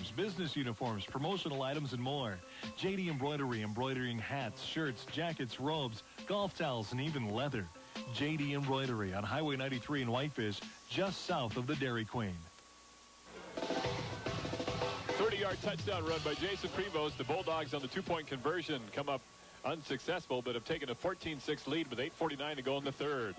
uniforms, business uniforms, promotional items, and more. JD Embroidery, embroidering hats, shirts, jackets, robes, golf towels, and even leather. JD Embroidery on Highway 93 in Whitefish, just south of the Dairy Queen. 30-yard touchdown run by Jason Prevost. The Bulldogs on the two-point conversion come up unsuccessful, but have taken a 14-6 lead with 8:49 to go in the third.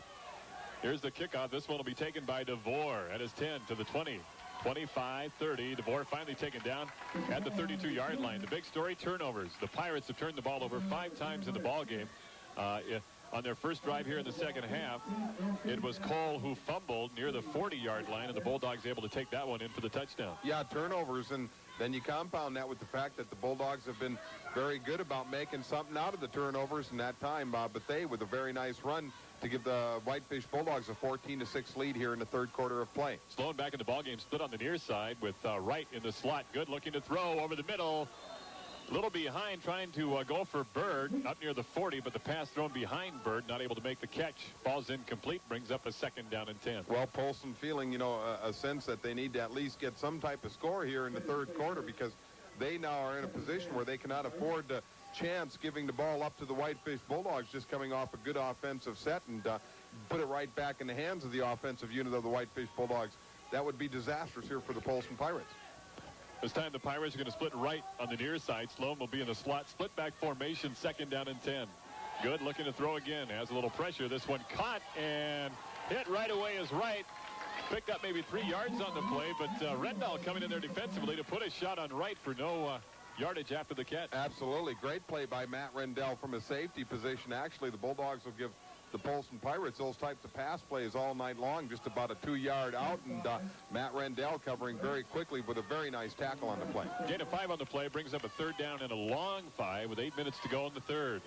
Here's the kickoff. This one will be taken by DeVore at his 10 to the 20. 25-30. DeVore finally taken down at the 32-yard line. The big story, turnovers. The Pirates have turned the ball over 5 times in the ball game. On their first drive here in the second half, it was Cole who fumbled near the 40-yard line, and the Bulldogs able to take that one in for the touchdown. Yeah, turnovers, and then you compound that with the fact that the Bulldogs have been very good about making something out of the turnovers in that time. But they, with a very nice run to give the Whitefish Bulldogs a 14-6 lead here in the third quarter of play. Sloan back in the ballgame, split on the near side with Wright in the slot. Good, looking to throw over the middle. A little behind, trying to go for Bird up near the 40, but the pass thrown behind Bird, not able to make the catch. Ball's incomplete, brings up a 2nd down and 10. Well, Polson feeling, a sense that they need to at least get some type of score here in the third quarter, because they now are in a position where they cannot afford to chance giving the ball up to the Whitefish Bulldogs, just coming off a good offensive set, and put it right back in the hands of the offensive unit of the Whitefish Bulldogs. That would be disastrous here for the Polson Pirates. This time the Pirates are going to split right on the near side. Sloan will be in the slot. Split back formation, 2nd down and 10. Good, looking to throw again. Has a little pressure. This one caught and hit right away is Wright. Picked up maybe 3 yards on the play, but Rendell coming in there defensively to put a shot on Wright for no yardage after the catch. Absolutely. Great play by Matt Rendell from a safety position. Actually, the Bulldogs will give the Polson Pirates those types of pass plays all night long, just about a 2-yard out, and Matt Rendell covering very quickly with a very nice tackle on the play. Gain of 5 on the play, brings up a 3rd down and a long 5 with 8 minutes to go in the third.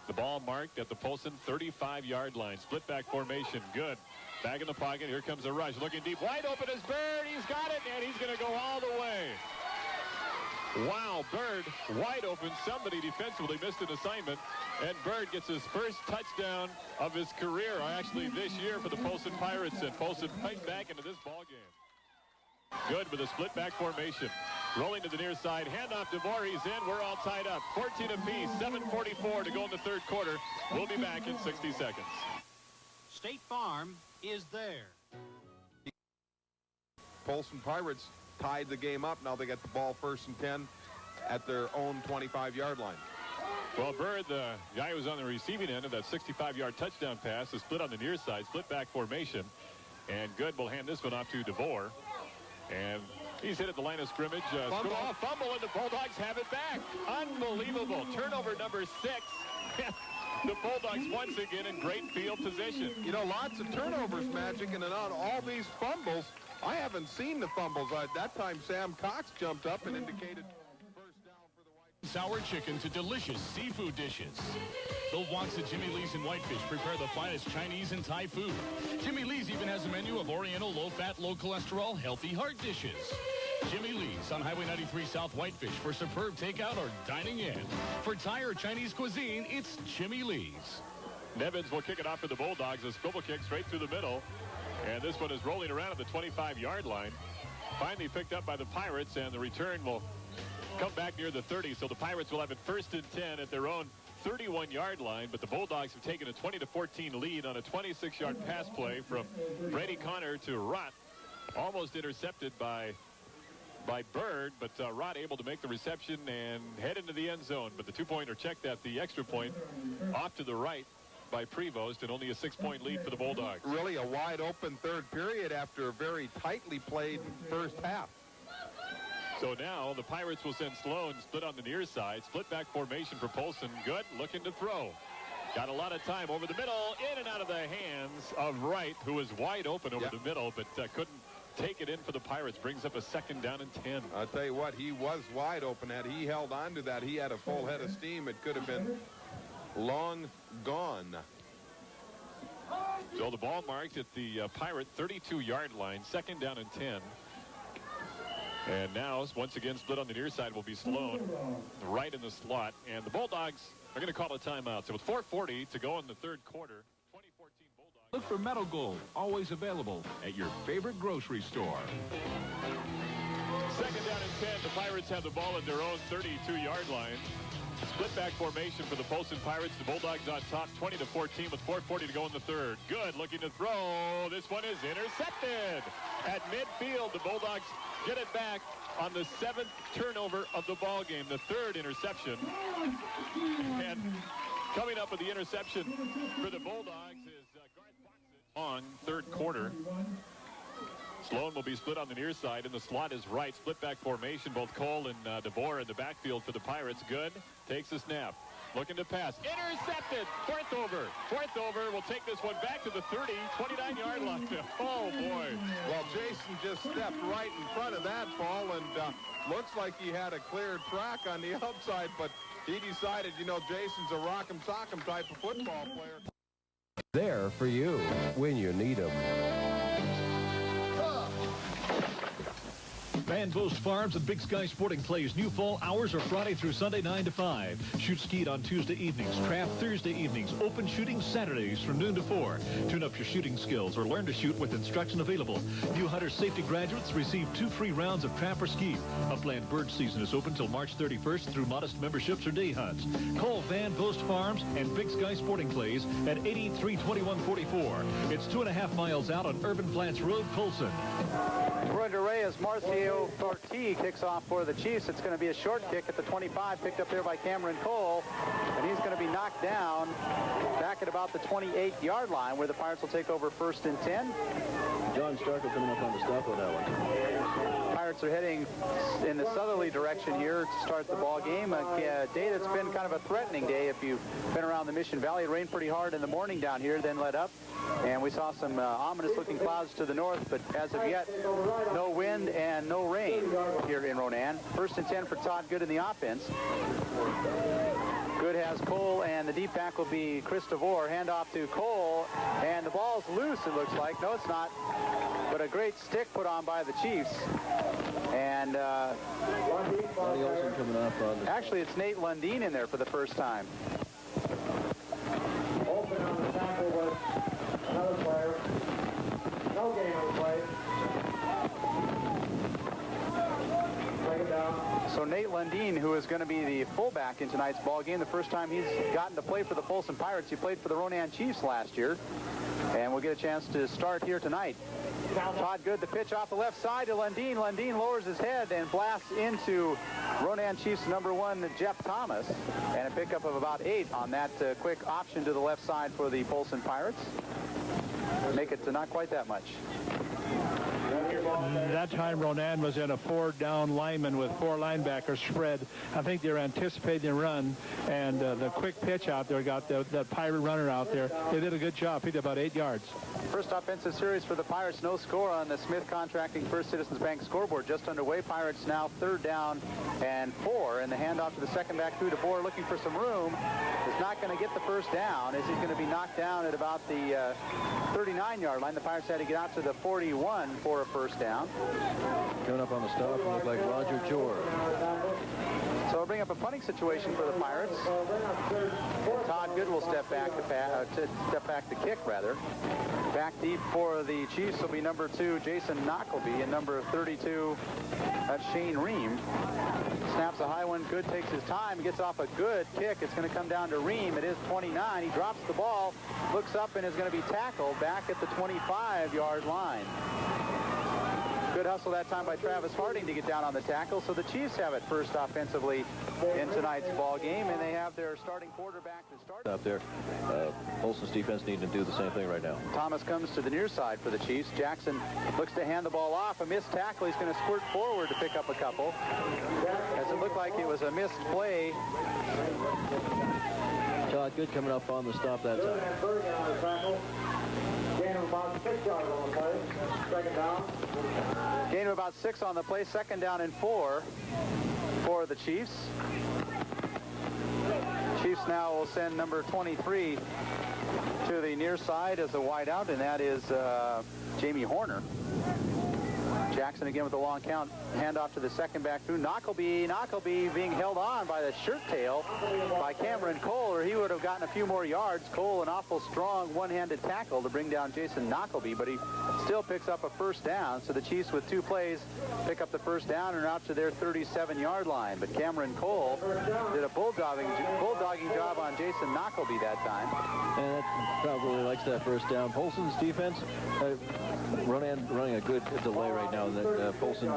The ball marked at the Polson 35-yard line. Split back formation. Good. Back in the pocket. Here comes a rush. Looking deep. Wide open is Bird. He's got it, and he's going to go all the way. Wow, Bird wide open. Somebody defensively missed an assignment, and Bird gets his first touchdown of his career, or actually this year, for the Polson Pirates, and Polson right back into this ball game. Good with a split back formation. Rolling to the near side. Handoff to DeVore. He's in. We're all tied up. 14 apiece. 7:44 to go in the third quarter. We'll be back in 60 seconds. State Farm is there. Polson Pirates tied the game up. Now they got the ball 1st and 10 at their own 25-yard line. Well, Bird, the guy who was on the receiving end of that 65-yard touchdown pass, is split on the near side, split back formation. And Good will hand this one off to DeVore. And he's hit at the line of scrimmage. Fumble, and the Bulldogs have it back. Unbelievable. Turnover number 6. The Bulldogs once again in great field position. Lots of turnovers, Magic, and on all these fumbles, I haven't seen the fumbles. That time Sam Cox jumped up and indicated first down for the White. Sour chicken to delicious seafood dishes. Bill Wonks at Jimmy Lee's in Whitefish prepare the finest Chinese and Thai food. Jimmy Lee's even has a menu of Oriental, low-fat, low-cholesterol, healthy heart dishes. Jimmy Lee's on Highway 93 South Whitefish for superb takeout or dining in. For Thai or Chinese cuisine, it's Jimmy Lee's. Nevins will kick it off for the Bulldogs. A swivel kick straight through the middle. And this one is rolling around at the 25-yard line. Finally picked up by the Pirates, and the return will come back near the 30. So the Pirates will have it 1st and 10 at their own 31-yard line, but the Bulldogs have taken a 20-14 lead on a 26-yard pass play from Brady Connor to Rott. Almost intercepted by Bird, but Rott able to make the reception and head into the end zone. But the 2-pointer checked at the extra point off to the right by Prevost, and only a 6-point lead for the Bulldogs. Really a wide open third period after a very tightly played first half. So now the Pirates will send Sloan split on the near side. Split back formation for Polson. Good, looking to throw. Got a lot of time over the middle, in and out of the hands of Wright, who was wide open over the middle, but couldn't take it in for the Pirates. Brings up a 2nd down and 10. I'll tell you what, he was wide open. Had he held on to that, he had a full head of steam. It could have been long gone. So the ball marked at the Pirate 32-yard line, 2nd down and 10. And now, once again, split on the near side will be Sloan, right in the slot. And the Bulldogs are going to call a timeout. So with 4:40 to go in the third quarter, 2014 Bulldogs. Look for Metal Gold, always available at your favorite grocery store. 2nd down and 10. The Pirates have the ball at their own 32-yard line. Split back formation for the Polson Pirates. The Bulldogs on top 20-14 with 4:40 to go in the third. Good, looking to throw. This one is intercepted. At midfield, the Bulldogs get it back on the 7th turnover of the ball game. The 3rd interception. And coming up with the interception for the Bulldogs is Garth Polson. Long 3rd quarter. Sloan will be split on the near side, and the slot is right. Split back formation, both Cole and DeBoer in the backfield for the Pirates. Good. Takes the snap. Looking to pass. Intercepted. 4th over. 4th over. We'll take this one back to the 30, 29-yard line. Oh, boy. Well, Jason just stepped right in front of that ball, and looks like he had a clear track on the outside, but he decided, you know, Jason's a rock'em sock'em type of football player. There for you when you need them. Van Vost Farms and Big Sky Sporting Clays. New fall hours are Friday through Sunday 9 to 5. Shoot skeet on Tuesday evenings. Craft Thursday evenings. Open shooting Saturdays from noon to 4. Tune up your shooting skills or learn to shoot with instruction available. New hunter safety graduates receive 2 free rounds of trap or skeet. Upland bird season is open till March 31st through modest memberships or day hunts. Call Van Vost Farms and Big Sky Sporting Clays at 832144. It's 2.5 miles out on Urban Flats Road, Polson. Roger Reyes, Marcio Ortiz kicks off for the Chiefs. It's going to be a short kick at the 25, picked up there by Cameron Cole, and he's going to be knocked down back at about the 28-yard line, where the Pirates will take over 1st and 10. John Starker coming up on the stop on that one. Pirates are heading in the southerly direction here to start the ball game. A day that's been kind of a threatening day if you've been around the Mission Valley. It rained pretty hard in the morning down here, then let up, and we saw some ominous-looking clouds to the north, but as of yet, no wind and no rain here in Ronan. 1st and 10 for Todd Good in the offense. Good has Cole, and the deep back will be Chris DeVore. Handoff to Cole, and the ball's loose, it looks like. No, it's not, but a great stick put on by the Chiefs. And actually, it's Nate Lundeen in there for the first time. Open on the tackle was another player. No game on the play. So Nate Lundeen, who is going to be the fullback in tonight's ball game, the first time he's gotten to play for the Polson Pirates. He played for the Ronan Chiefs last year, and we'll get a chance to start here tonight. Todd Good, the pitch off the left side to Lundeen. Lundeen lowers his head and blasts into Ronan Chiefs #1, Jeff Thomas, and a pickup of about 8 on that quick option to the left side for the Polson Pirates. Make it to not quite that much. That time Ronan was in a 4-down lineman with 4 linebackers spread. I think they were anticipating a run, and the quick pitch out there got that Pirate runner out there. They did a good job. He did about 8 yards. First offensive series for the Pirates. No score on the Smith Contracting First Citizens Bank scoreboard. Just underway. Pirates now 3rd down and 4, and the handoff to the second back through DeBoer, looking for some room. Is not going to get the first down, as he's going to be knocked down at about the 39-yard line. The Pirates had to get out to the 41 for a first down. Coming up on the stop, look like Roger George. So we'll bring up a punting situation for the Pirates. Todd Good will step back to kick, rather. Back deep for the Chiefs will be number 2, Jason Knockleby, and number 32, that's Shane Ream. Snaps a high one. Good takes his time. He gets off a good kick. It's going to come down to Ream. It is 29. He drops the ball, looks up, and is going to be tackled back at the 25-yard line. Good hustle that time by Travis Harding to get down on the tackle. So the Chiefs have it first offensively in tonight's ball game, and they have their starting quarterback to start. Out there, Polson's defense needing to do the same thing right now. Thomas comes to the near side for the Chiefs. Jackson looks to hand the ball off. A missed tackle. He's going to squirt forward to pick up a couple, as it looked like it was a missed play. Todd Good coming up on the stop that time. Gain of about 6 yards on the play. 2nd down. Gain of about 6 on the play. 2nd down and 4 for the Chiefs. Chiefs now will send number 23 to the near side as a wideout, and that is Jamie Horner. Jackson again with the long count. Handoff to the second back through. Knockleby being held on by the shirt tail by Cameron Cole, or he would have gotten a few more yards. Cole, an awful strong one-handed tackle to bring down Jason Knockleby, but he still picks up a first down. So the Chiefs with 2 plays pick up the first down and are out to their 37-yard line. But Cameron Cole did a bulldogging job on Jason Knockleby that time. And that probably likes that first down. Polson's defense running a good delay right now. That Polson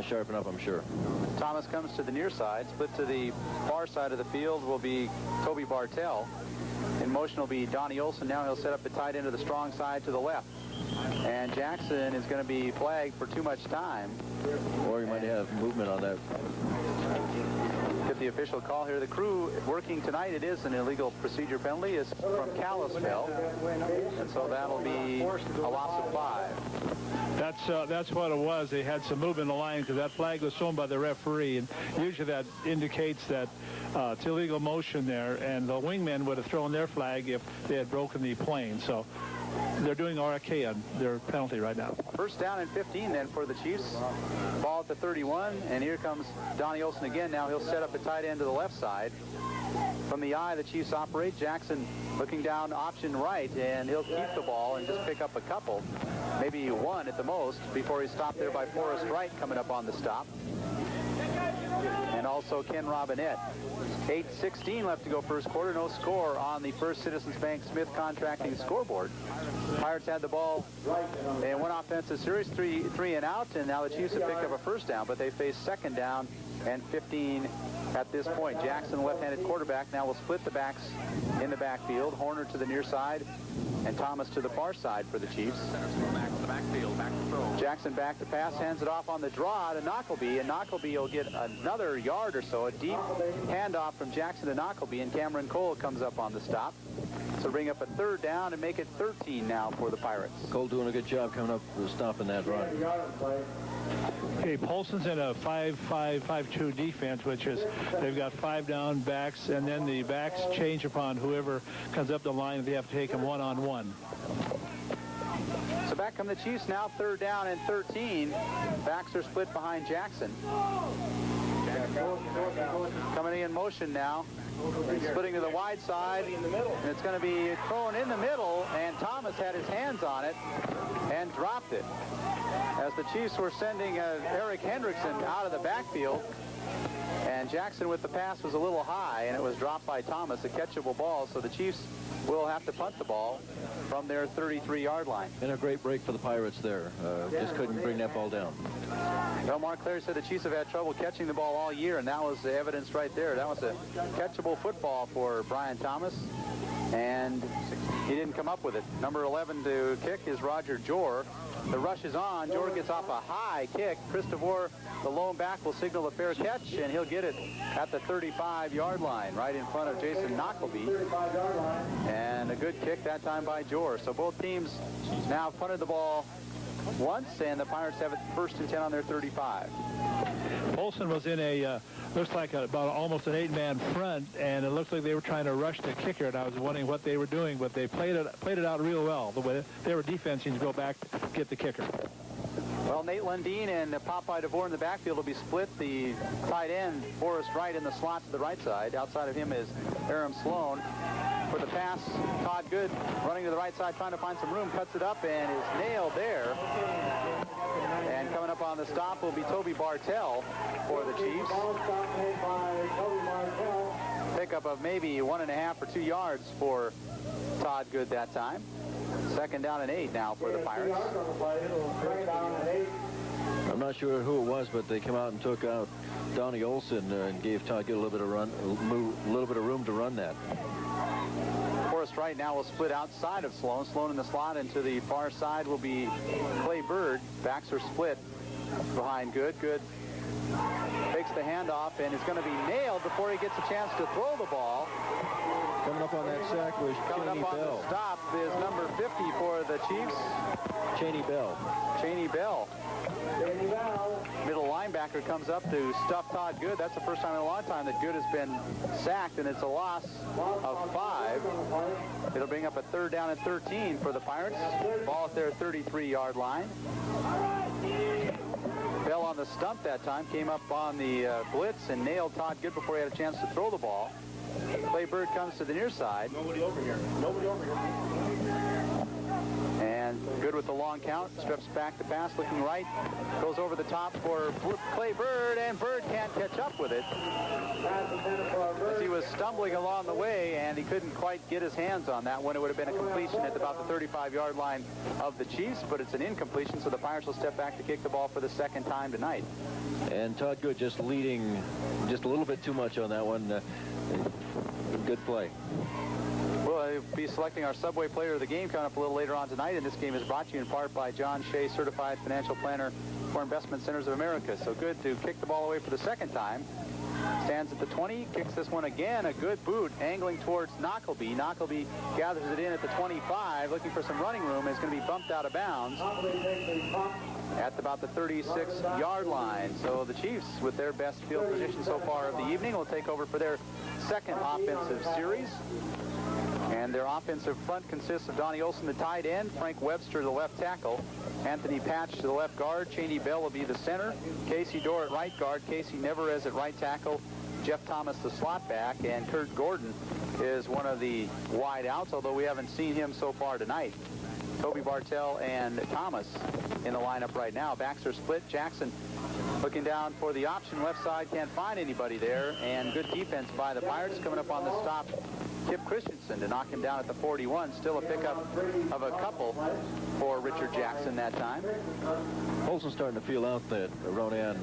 sharpen up, I'm sure. Thomas comes to the near side. Split to the far side of the field will be Toby Bartell. In motion will be Donnie Olson. Now he'll set up the tight end to the strong side to the left. And Jackson is going to be flagged for too much time. Or you might have movement on that. Get the official call here. The crew working tonight, it is an illegal procedure penalty, is from Kalispell. And so that'll be a loss of 5. That's what it was. They had some movement in the line because that flag was thrown by the referee, and usually that indicates that it's illegal motion there, and the wingmen would have thrown their flag if they had broken the plane. So they're doing RK on their penalty right now. First down and 15 then for the Chiefs. Ball at the 31, and here comes Donnie Olson again. Now he'll set up the tight end to the left side. From the eye, the Chiefs operate. Jackson looking down option right, and he'll keep the ball and just pick up a couple, maybe one at the most, before he's stopped there by Forrest Wright coming up on the stop. And also Ken Robinette. 8:16 left to go first quarter. No score on the First Citizens Bank Smith Contracting scoreboard. Pirates had the ball in one offensive series, three and out, and now the Chiefs have picked up a first down, but they face second down and 15 at this point. Jackson, left-handed quarterback, now will split the backs in the backfield. Horner to the near side and Thomas to the far side for the Chiefs. Jackson back to pass, hands it off on the draw to Knockleby, and Knockleby will get another yard or so. A deep handoff from Jackson to Knockleby, and Cameron Cole comes up on the stop. So bring up a third down and make it 13 now for the Pirates. Cole doing a good job coming up stopping that run. Okay, Polson's in a 5-5-5-2 defense, which is they've got 5 down backs, and then the backs change upon whoever comes up the line. They have to take them one-on-one. So back come the Chiefs now, third down and 13. Backs are split behind Jackson. Coming in motion now. Splitting to the wide side, and it's going to be thrown in the middle, and Thomas had his hands on it and dropped it. As the Chiefs were sending Eric Hendrickson out of the backfield, and Jackson with the pass was a little high, and it was dropped by Thomas, a catchable ball, so the Chiefs will have to punt the ball from their 33-yard line. And a great break for the Pirates there. Just couldn't bring that ball down. Well, Mark Clary said the Chiefs have had trouble catching the ball all year, and that was the evidence right there. That was a catchable football for Brian Thomas, and he didn't come up with it. Number 11 to kick is Roger Jor. The rush is on. Jor gets off a high kick. Christopher, the lone back, will signal a fair catch, and he'll get it at the 35-yard line, right in front of Jason Knockleby. And a good kick that time by Jor. So both teams now punted the ball once, and the Pirates have it first and 10 on their 35. Polson was in a, looks like about almost an 8-man front, and it looked like they were trying to rush the kicker, and I was wondering what they were doing, but they played it out real well. The way they were defensing to go back to get the kicker. Well, Nate Lundeen and Popeye DeVore in the backfield will be split. The tight end, Forrest Wright, in the slot to the right side. Outside of him is Aram Sloan. For the pass, Todd Good running to the right side, trying to find some room, cuts it up and is nailed there. And coming up on the stop will be Toby Bartell for the Chiefs. Pickup of maybe 1.5 or 2 yards for Todd Good that time. Second down and 8 now for the Pirates. I'm not sure who it was, but they come out and took out Donnie Olson and gave Todd Good a little bit of room to run that. Forrest Wright now will split outside of Sloan. Sloan in the slot, and to the far side will be Clay Bird. Backs are split behind Good. Good takes the handoff and is going to be nailed before he gets a chance to throw the ball. Coming up on that sack was Coming Chaney up on Bell. the stop is number 50 for the Chiefs. Chaney Bell. Chaney Bell. Middle linebacker comes up to stuff Todd Good. That's the first time in a long time that Good has been sacked, and it's a loss of 5. It'll bring up a third down and 13 for the Pirates. Ball at their 33-yard line. on the stump that time, came up on the blitz and nailed Todd Good before he had a chance to throw the ball. Clay Bird comes to the near side. Nobody over here. Nobody over here. And Good with the long count, strips back to pass, looking right, goes over the top for Clay Bird, and Bird can't catch up with it as he was stumbling along the way, and he couldn't quite get his hands on that one. It would have been a completion at about the 35-yard line of the Chiefs, but it's an incompletion, so the Pirates will step back to kick the ball for the second time tonight. And Todd Good just leading just a little bit too much on that one. Good play. We'll be selecting our Subway Player of the Game coming up a little later on tonight, and this game is brought to you in part by John Shea, Certified Financial Planner for Investment Centers of America. So Good to kick the ball away for the second time. Stands at the 20, kicks this one again, a good boot, angling towards Knockleby. Knockleby gathers it in at the 25, looking for some running room, and is going to be bumped out of bounds at about the 36-yard line. So the Chiefs, with their best field position so far of the evening, will take over for their second offensive series. And their offensive front consists of Donnie Olson, the tight end, Frank Webster, the left tackle, Anthony Patch, the left guard, Cheney Bell will be the center, Casey Dorr at right guard, Casey Neverez at right tackle, Jeff Thomas, the slot back, and Kurt Gordon is one of the wide outs, although we haven't seen him so far tonight. Toby Bartell and Thomas in the lineup right now. Backs are split. Jackson looking down for the option. Left side, can't find anybody there, and good defense by the Pirates. Coming up on the stop, Kip Christensen to knock him down at the 41. Still a pickup of a couple for Richard Jackson that time. Polson's starting to feel out that Ronan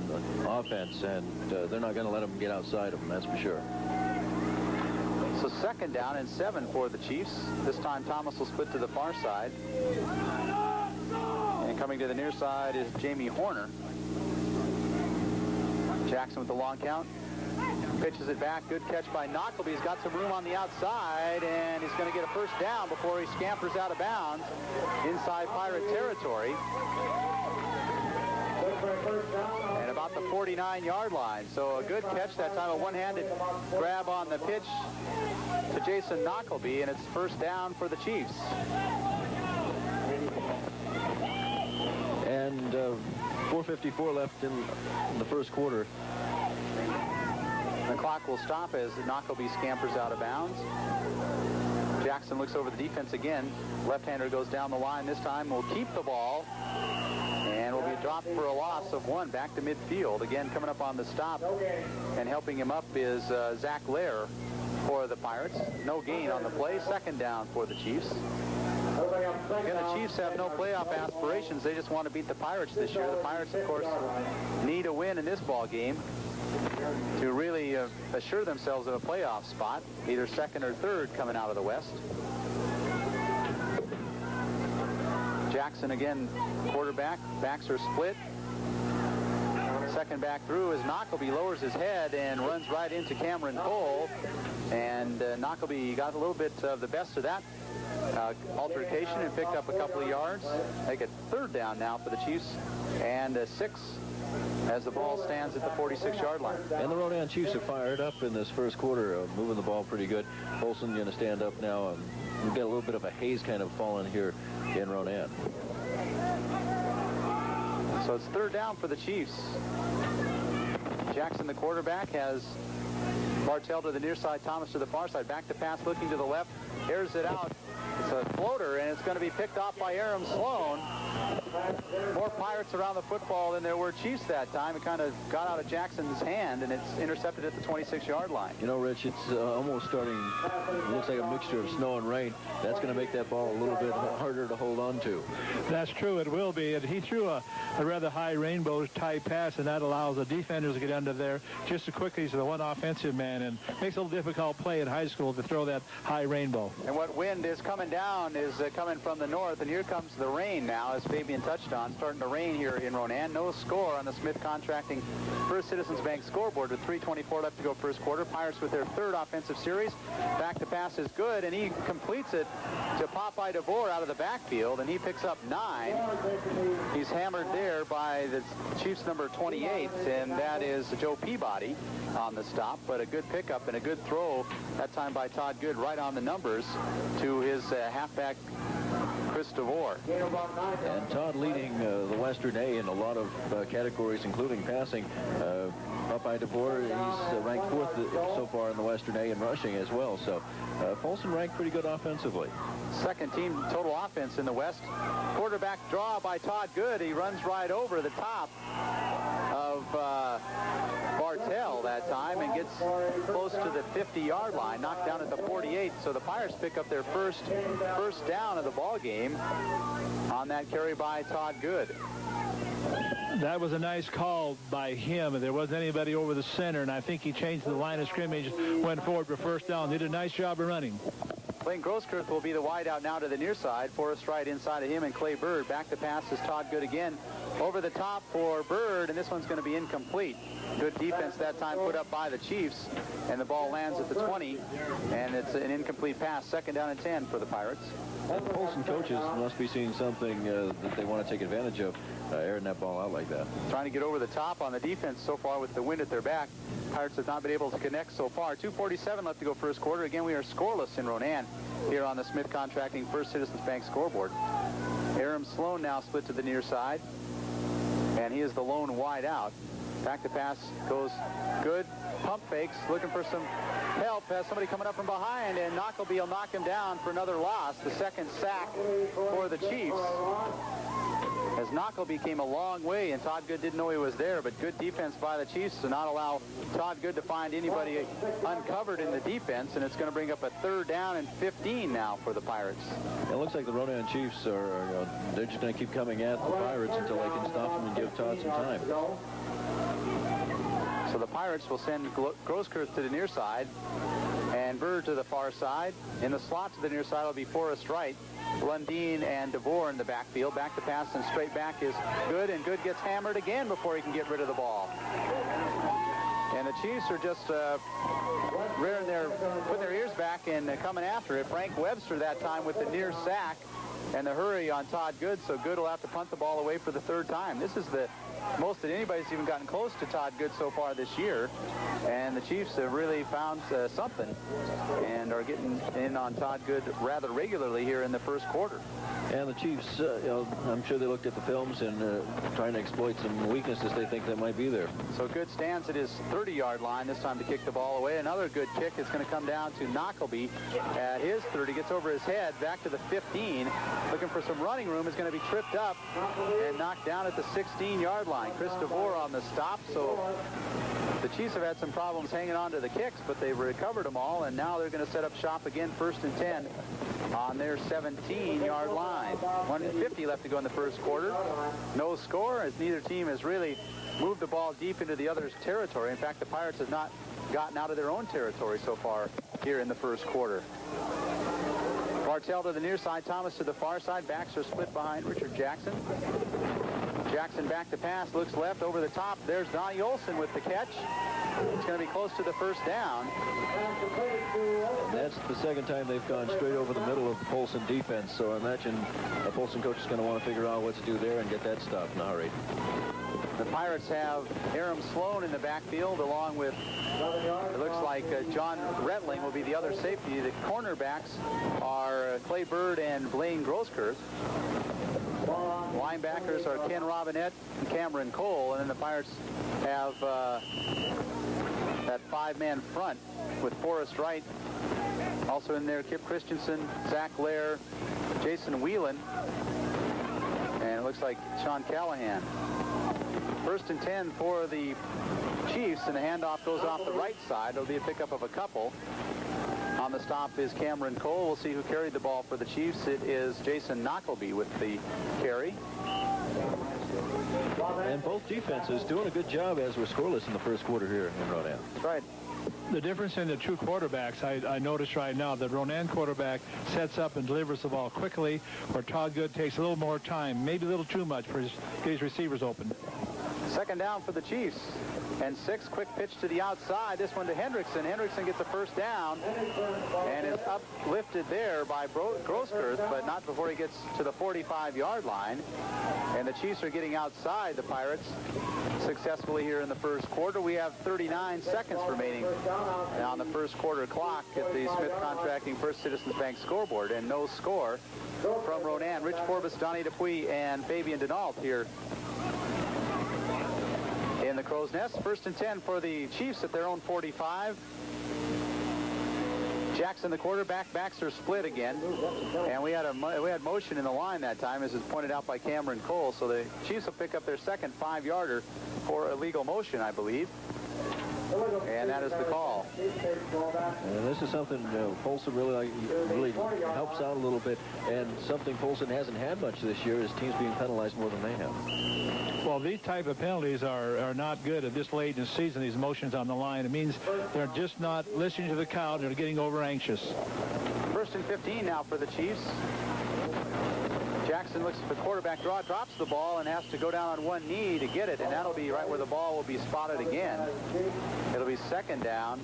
offense, and they're not going to let him get outside of him, that's for sure. So second down and 7 for the Chiefs. This time Thomas will split to the far side. And coming to the near side is Jamie Horner. Jackson with the long count. Pitches it back. Good catch by Knockleby. He's got some room on the outside, and he's going to get a first down before he scampers out of bounds inside Pirate territory. And about the 49-yard line. So a good catch that time, a one-handed grab on the pitch to Jason Knockleby, and it's first down for the Chiefs. And 4:54 left in the first quarter. The clock will stop as Knockleby scampers out of bounds. Jackson looks over the defense again. Left-hander goes down the line this time. Will keep the ball and will be dropped for a loss of 1 back to midfield. Again, coming up on the stop and helping him up is Zach Lair for the Pirates. No gain on the play. Second down for the Chiefs. Again, the Chiefs have no playoff aspirations. They just want to beat the Pirates this year. The Pirates, of course, need a win in this ball game to really assure themselves of a playoff spot, either second or third coming out of the West. Jackson again, quarterback. Backs are split. Second back through as Knockleby lowers his head and runs right into Cameron Cole. And Knockleby got a little bit of the best of that altercation and picked up a couple of yards. Make it third down now for the Chiefs, and 6 as the ball stands at the 46-yard line. And the Ronan Chiefs are fired up in this first quarter, moving the ball pretty good. Polson going to stand up now, and we've got a little bit of a haze kind of falling here in Ronan. So it's third down for the Chiefs. Jackson, the quarterback, has Bartell to the near side, Thomas to the far side. Back to pass, looking to the left, airs it out. It's a floater, and it's going to be picked off by Aram Sloan. More Pirates around the football than there were Chiefs that time. It kind of got out of Jackson's hand, and it's intercepted at the 26-yard line. You know, Rich, it's almost starting, it looks like a mixture of snow and rain. That's going to make that ball a little bit harder to hold on to. That's true, it will be. And he threw a rather high rainbow type pass, and that allows the defenders to get under there just as quickly as the one offensive man, and makes it a little difficult play in high school to throw that high rainbow. And what wind is coming down is coming from the north, and here comes the rain now, as Fabian touched on. Starting to rain here in Ronan. No score on the Smith Contracting First Citizens Bank scoreboard with 3:24 left to go first quarter. Pirates with their third offensive series. Back to pass is good, and he completes it to Popeye DeVore out of the backfield, and he picks up 9. He's hammered there by the Chiefs' number 28, and that is Joe Peabody on the stop, but a good pickup and a good throw that time by Todd Good right on the numbers to his halfback Chris DeVore. And Todd leading the Western A in a lot of categories, including passing. Popeye DeVore, he's ranked 4th so far in the Western A in rushing as well. So Polson ranked pretty good offensively. Second team total offense in the West. Quarterback draw by Todd Good. He runs right over the top of Bartell that time and gets close to the 50-yard line, knocked down at the 48. So the Pirates pick up their first down of the ball game on that carry by Todd Good. That was a nice call by him. There wasn't anybody over the center, and I think he changed the line of scrimmage, went forward for first down. Did a nice job of running. Blaine Grosskirth will be the wide out now to the near side. Forrest Wright inside of him, and Clay Bird. Back to pass is Todd Good again. Over the top for Bird, and this one's going to be incomplete. Good defense that time put up by the Chiefs, and the ball lands at the 20, and it's an incomplete pass. Second down and 10 for the Pirates. And the Polson coaches must be seeing something that they want to take advantage of, airing that ball out like that. Trying to get over the top on the defense so far with the wind at their back. Pirates have not been able to connect so far. 2:47 left to go first quarter. Again, we are scoreless in Ronan here on the Smith Contracting First Citizens Bank scoreboard. Aram Sloan now split to the near side, and he is the lone wide out. Back to pass goes Good. Pump fakes, looking for some help. Has somebody coming up from behind, and Knockleby will knock him down for another loss. The second sack for the Chiefs. As Knockleby came a long way, and Todd Good didn't know he was there, but good defense by the Chiefs to not allow Todd Good to find anybody uncovered in the defense, and it's going to bring up a 3rd down and 15 now for the Pirates. It looks like the Ronan Chiefs are, they're just going to keep coming at the Pirates until they can stop them and give Todd some time. So the Pirates will send Grosskirth to the near side and Bird to the far side. In the slot to the near side will be Forrest Wright, Lundeen, and DeVore in the backfield. Back to pass and straight back is Good, and Good gets hammered again before he can get rid of the ball. And the Chiefs are just putting their ears back and coming after it. Frank Webster that time with the near sack and the hurry on Todd Good, so Good will have to punt the ball away for the 3rd time. This is the most that anybody's even gotten close to Todd Good so far this year, and the Chiefs have really found something and are getting in on Todd Good rather regularly here in the first quarter. And the Chiefs, I'm sure they looked at the films and trying to exploit some weaknesses they think that might be there. So Good stands at his 30-yard line this time to kick the ball away. Another good kick is going to come down to Knockleby at his 30. Gets over his head, back to the 15. Looking for some running room. Is going to be tripped up and knocked down at the 16-yard line. Chris DeVore on the stop. So the Chiefs have had some problems hanging on to the kicks, but they've recovered them all, and now they're going to set up shop again, 1st and 10 on their 17-yard line. 1:50 left to go in the first quarter. No score, as neither team has really moved the ball deep into the other's territory. In fact, the Pirates have not gotten out of their own territory so far here in the first quarter. Bartell to the near side, Thomas to the far side. Backs are split behind Richard Jackson. Jackson back to pass, looks left over the top. There's Donnie Olson with the catch. It's going to be close to the 1st down. That's the 2nd time they've gone straight over the middle of the Polson defense, so I imagine the Polson coach is going to want to figure out what to do there and get that stopped in a hurry. The Pirates have Aram Sloan in the backfield, along with, it looks like John Retling will be the other safety. The cornerbacks are Clay Bird and Blaine Grosskirth. Linebackers are Ken Robinette and Cameron Cole, and then the Pirates have that 5-man front with Forrest Wright also in there, Kip Christensen, Zach Lair, Jason Whelan, and it looks like Sean Callahan. 1st and 10 for the Chiefs, and the handoff goes off the right side. It'll be a pickup of a couple. On the stop is Cameron Cole. We'll see who carried the ball for the Chiefs. It is Jason Knockleby with the carry. And both defenses doing a good job as we're scoreless in the first quarter here in Ronan. That's right. The difference in the two quarterbacks, I notice right now, the Ronan quarterback sets up and delivers the ball quickly, where Todd Good takes a little more time, maybe a little too much for get his receivers open. 2nd down for the Chiefs. And 6, quick pitch to the outside. This one to Hendrickson. Hendrickson gets a 1st down and is uplifted there by Grosskirth, but not before he gets to the 45-yard line. And the Chiefs are getting outside the Pirates. successfully here in the first quarter. We have 39 seconds remaining on the first quarter clock at the Smith Contracting First Citizens Bank scoreboard, and no score from Ronan. Rich Forbes, Donnie Dupuis, and Fabian Denault here in the Crow's Nest. First and 10 for the Chiefs at their own 45. Jackson, the quarterback, backs are split again, and we had motion in the line that time, as is pointed out by Cameron Cole. So the Chiefs will pick up their second 5-yarder for illegal motion, I believe, and that is the call. And this is something Polson really helps out a little bit, and something Polson hasn't had much this year is teams being penalized more than they have. Well, these type of penalties are not good at this late in the season, these motions on the line. It means they're just not listening to the count. They're getting over anxious. First and 15 now for the Chiefs. Jackson looks at the quarterback draw, drops the ball, and has to go down on one knee to get it, and that'll be right where the ball will be spotted again. It'll be second down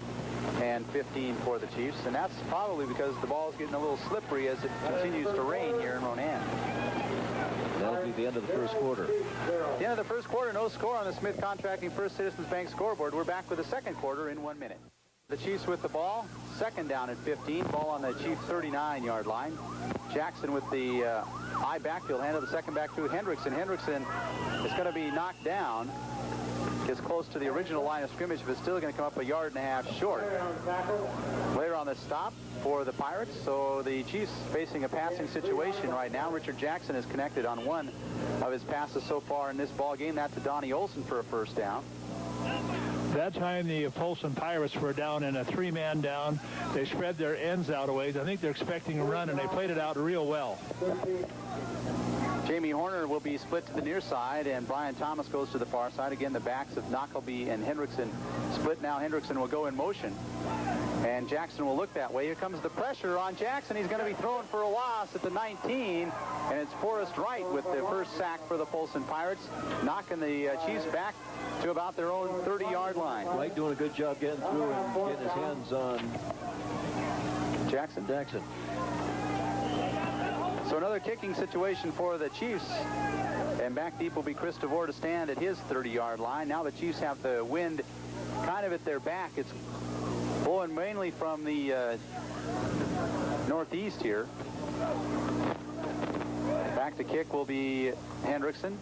and 15 for the Chiefs, and that's probably because the ball is getting a little slippery as it continues to rain here in Ronan. That'll be the end of the first quarter. The end of the first quarter, no score on the Smith Contracting First Citizens Bank scoreboard. We're back with the second quarter in 1 minute. The Chiefs with the ball, second down at 15, ball on the Chiefs 39-yard line. Jackson with the high backfield, handle the second back to Hendrickson. Hendrickson is going to be knocked down. Gets close to the original line of scrimmage, but still going to come up 1.5 yards short. Later on the stop for the Pirates, so the Chiefs facing a passing situation right now. Richard Jackson is connected on one of his passes so far in this ball game. That's to Donnie Olson for a first down. That time the Polson Pirates were down in a 3-man down. They spread their ends out a ways. I think they're expecting a run, and they played it out real well. Jamie Horner will be split to the near side, and Brian Thomas goes to the far side. Again, the backs of Knockleby and Hendrickson split now. Hendrickson will go in motion, and Jackson will look that way. Here comes the pressure on Jackson. He's going to be thrown for a loss at the 19, and it's Forrest Wright with the first sack for the Polson Pirates, knocking the Chiefs back to about their own 30-yard line. Wright doing a good job getting through and getting his hands on Jackson. So another kicking situation for the Chiefs, and back deep will be Chris DeVore to stand at his 30-yard line. Now the Chiefs have the wind kind of at their back. It's blowing mainly from the northeast here. Back to kick will be Hendrickson.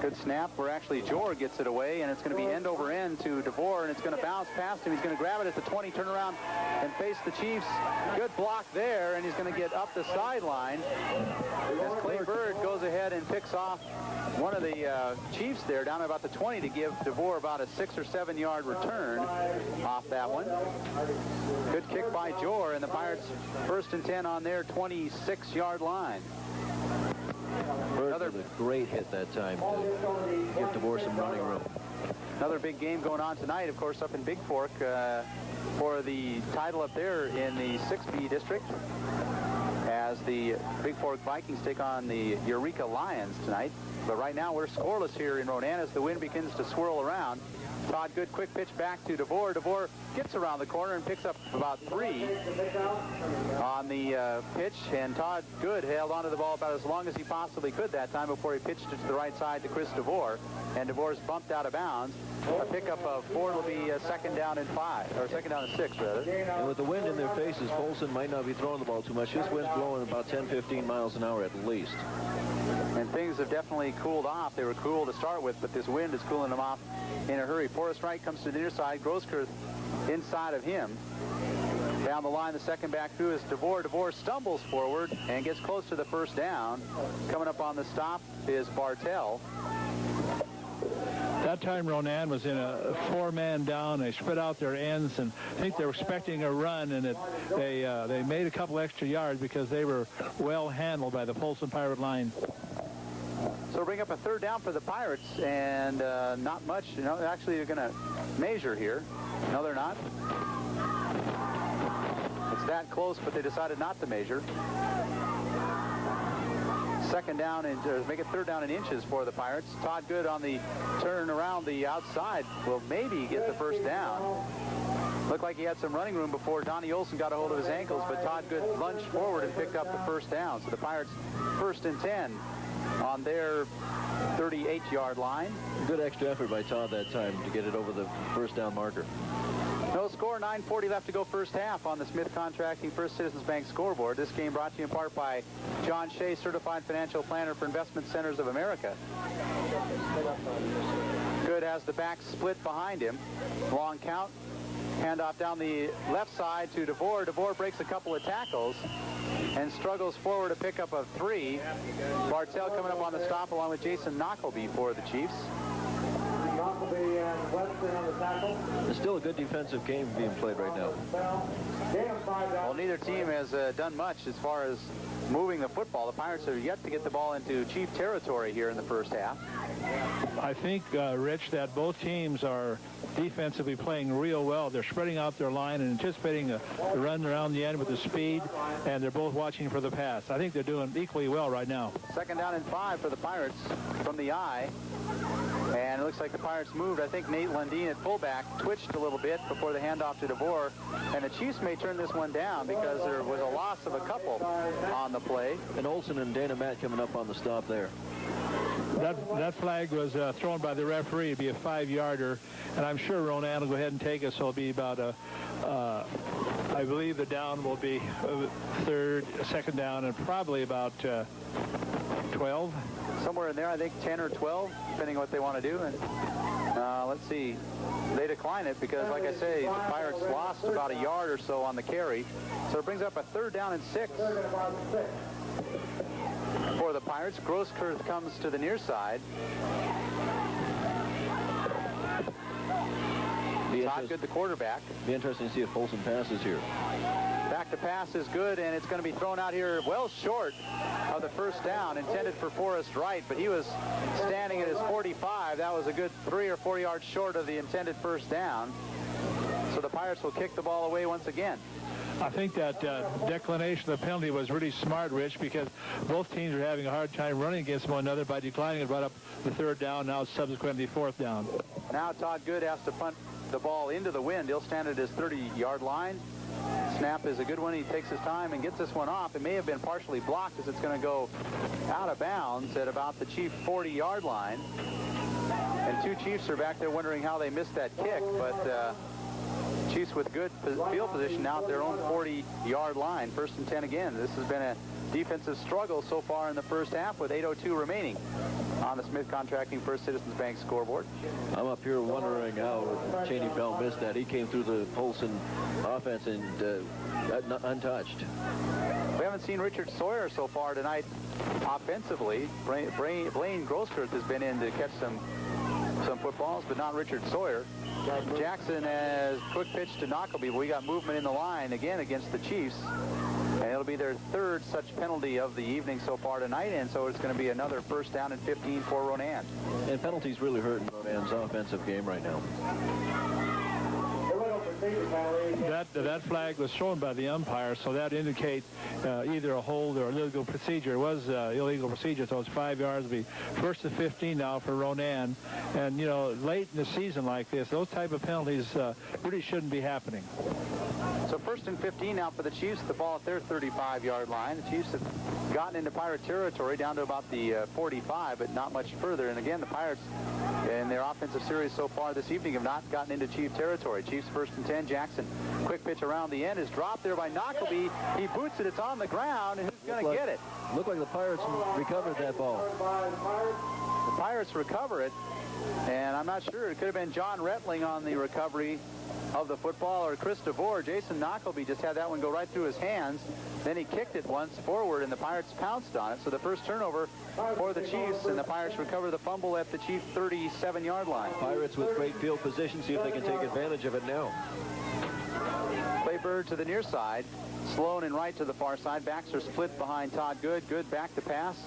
Good snap where actually Jor gets it away, and it's going to be end over end to DeVore, and it's going to bounce past him. He's going to grab it at the 20, turn around and face the Chiefs. Good block there, and he's going to get up the sideline as Clay Bird goes ahead and picks off one of the Chiefs there down about the 20 to give DeVore about a 6 or 7 yard return off that one. Good kick by Jor, and the Pirates first and 10 on their 26-yard line. Another great hit that time to give DeVore some running room. Another big game going on tonight, of course, up in Big Fork for the title up there in the 6B district, as the Big Fork Vikings take on the Eureka Lions tonight. But right now we're scoreless here in Ronan as the wind begins to swirl around. Todd Good, quick pitch back to DeVore. DeVore gets around the corner and picks up about 3 on the pitch, and Todd Good held onto the ball about as long as he possibly could that time before he pitched it to the right side to Chris DeVore, and DeVore's bumped out of bounds. A pickup of 4 will be second down and 5, or second down and 6 rather. And with the wind in their faces, Polson might not be throwing the ball too much. This wind's blowing about 10-15 miles an hour at least. And things have definitely cooled off. They were cool to start with, but this wind is cooling them off in a hurry. Forrest Wright comes to the near side. Grosskirth inside of him. Down the line, the second back through is DeVore. DeVore stumbles forward and gets close to the first down. Coming up on the stop is Bartell. That time Ronan was in a 4-man down. They spread out their ends, and I think they were expecting a run, and they made a couple extra yards because they were well handled by the Polson Pirate line. So bring up a third down for the Pirates, and not much. You know, actually they're going to measure here. No, they're not. It's that close, but they decided not to measure. Second down, and make it third down in inches for the Pirates. Todd Good on the turn around the outside will maybe get the first down. Looked like he had some running room before Donnie Olson got a hold of his ankles, but Todd Good lunged forward and picked up the first down. So the Pirates first and 10 on their 38-yard line. Good extra effort by Todd that time to get it over the first down marker. No score, 9:40 left to go first half on the Smith Contracting First Citizens Bank scoreboard. This game brought to you in part by John Shea, Certified Financial Planner for Investment Centers of America. Good has the back split behind him. Long count. Handoff down the left side to DeVore. DeVore breaks a couple of tackles and struggles forward to pick up a 3. Bartell coming up on the stop along with Jason Knockleby for the Chiefs. Knockleby and Western on the tackle. It's still a good defensive game being played right now. Well, neither team has done much as far as moving the football. The Pirates are yet to get the ball into Chief territory here in the first half. I think, Rich, that both teams are defensively playing real well. They're spreading out their line and anticipating the run around the end with the speed, and they're both watching for the pass. I think they're doing equally well right now. 2nd down and 5 for the Pirates from the eye. And it looks like the Pirates moved. I think Nate Lundeen at fullback twitched a little bit before the handoff to DeVore. And the Chiefs may turn this one down because there was a loss of a couple on the play. And Olson and Dana Matt coming up on the stop there. That flag was thrown by the referee. It'd be a 5-yarder. And I'm sure Ronan will go ahead and take it. So it'll be about I believe the down will be 2nd down, and probably about 12. Somewhere in there, I think 10 or 12, depending on what they want to do. And let's see. They decline it because, like I say, the Pirates lost about a yard or so on the carry. So it brings up a 3rd down and 6 for the Pirates. Grosskirth comes to the near side. Todd Good, the quarterback. Be interesting to see if Polson passes here. Back to pass is good, and it's going to be thrown out here well short of the first down, intended for Forrest Wright, but he was standing at his 45. That was a good 3 or 4 yards short of the intended first down. So the Pirates will kick the ball away once again. I think that declination of the penalty was really smart, Rich, because both teams are having a hard time running against one another by declining it right up the 3rd down, now subsequently 4th down. Now Todd Good has to punt the ball into the wind. He'll stand at his 30-yard line. Snap is a good one. He takes his time and gets this one off. It may have been partially blocked as it's going to go out of bounds at about the Chief 40-yard line. And 2 Chiefs are back there wondering how they missed that kick, but Chiefs with good field position now at their own 40-yard line. 1st and 10 again. This has been a defensive struggle so far in the first half with 8:02 remaining on the Smith Contracting First Citizens Bank scoreboard. I'm up here wondering how Cheney Bell missed that. He came through the Polson offense and untouched. We haven't seen Richard Sawyer so far tonight offensively. Blaine Grosskirth has been in to catch some footballs, but not Richard Sawyer. Jackson has quick pitch to Knockleby. We got movement in the line again against the Chiefs. And it'll be their 3rd such penalty of the evening so far tonight, and so it's going to be another 1st down and 15 for Ronan. And penalties really hurting Ronan's offensive game right now. That flag was shown by the umpire, so that indicates either a hold or illegal procedure. It was illegal procedure, so it's 5 yards. It'll be 1st and 15 now for Ronan. And, you know, late in the season like this, those type of penalties really shouldn't be happening. So 1st and 15 now for the Chiefs. The ball at their 35-yard line. The Chiefs have gotten into Pirate territory down to about the 45, but not much further. And again, the Pirates in their offensive series so far this evening have not gotten into Chief territory. Chiefs 1st and 10. Jackson, quick pitch around the end is dropped there by Knockleby. He boots it. It's on the ground. And who's going to get it? Looked like the Pirates recovered that ball. The Pirates recover it, and I'm not sure. It could have been John Retling on the recovery of the football, or Chris DeVore. Jason Knockleby just had that one go right through his hands. Then he kicked it once forward, and the Pirates pounced on it. So the first turnover for the Chiefs, and the Pirates recover the fumble at the Chiefs' 37-yard line. Pirates with great field position. See if they can take advantage of it now. Claybird to the near side. Sloan and Wright to the far side. Backs are split behind Todd Good. Good back to pass.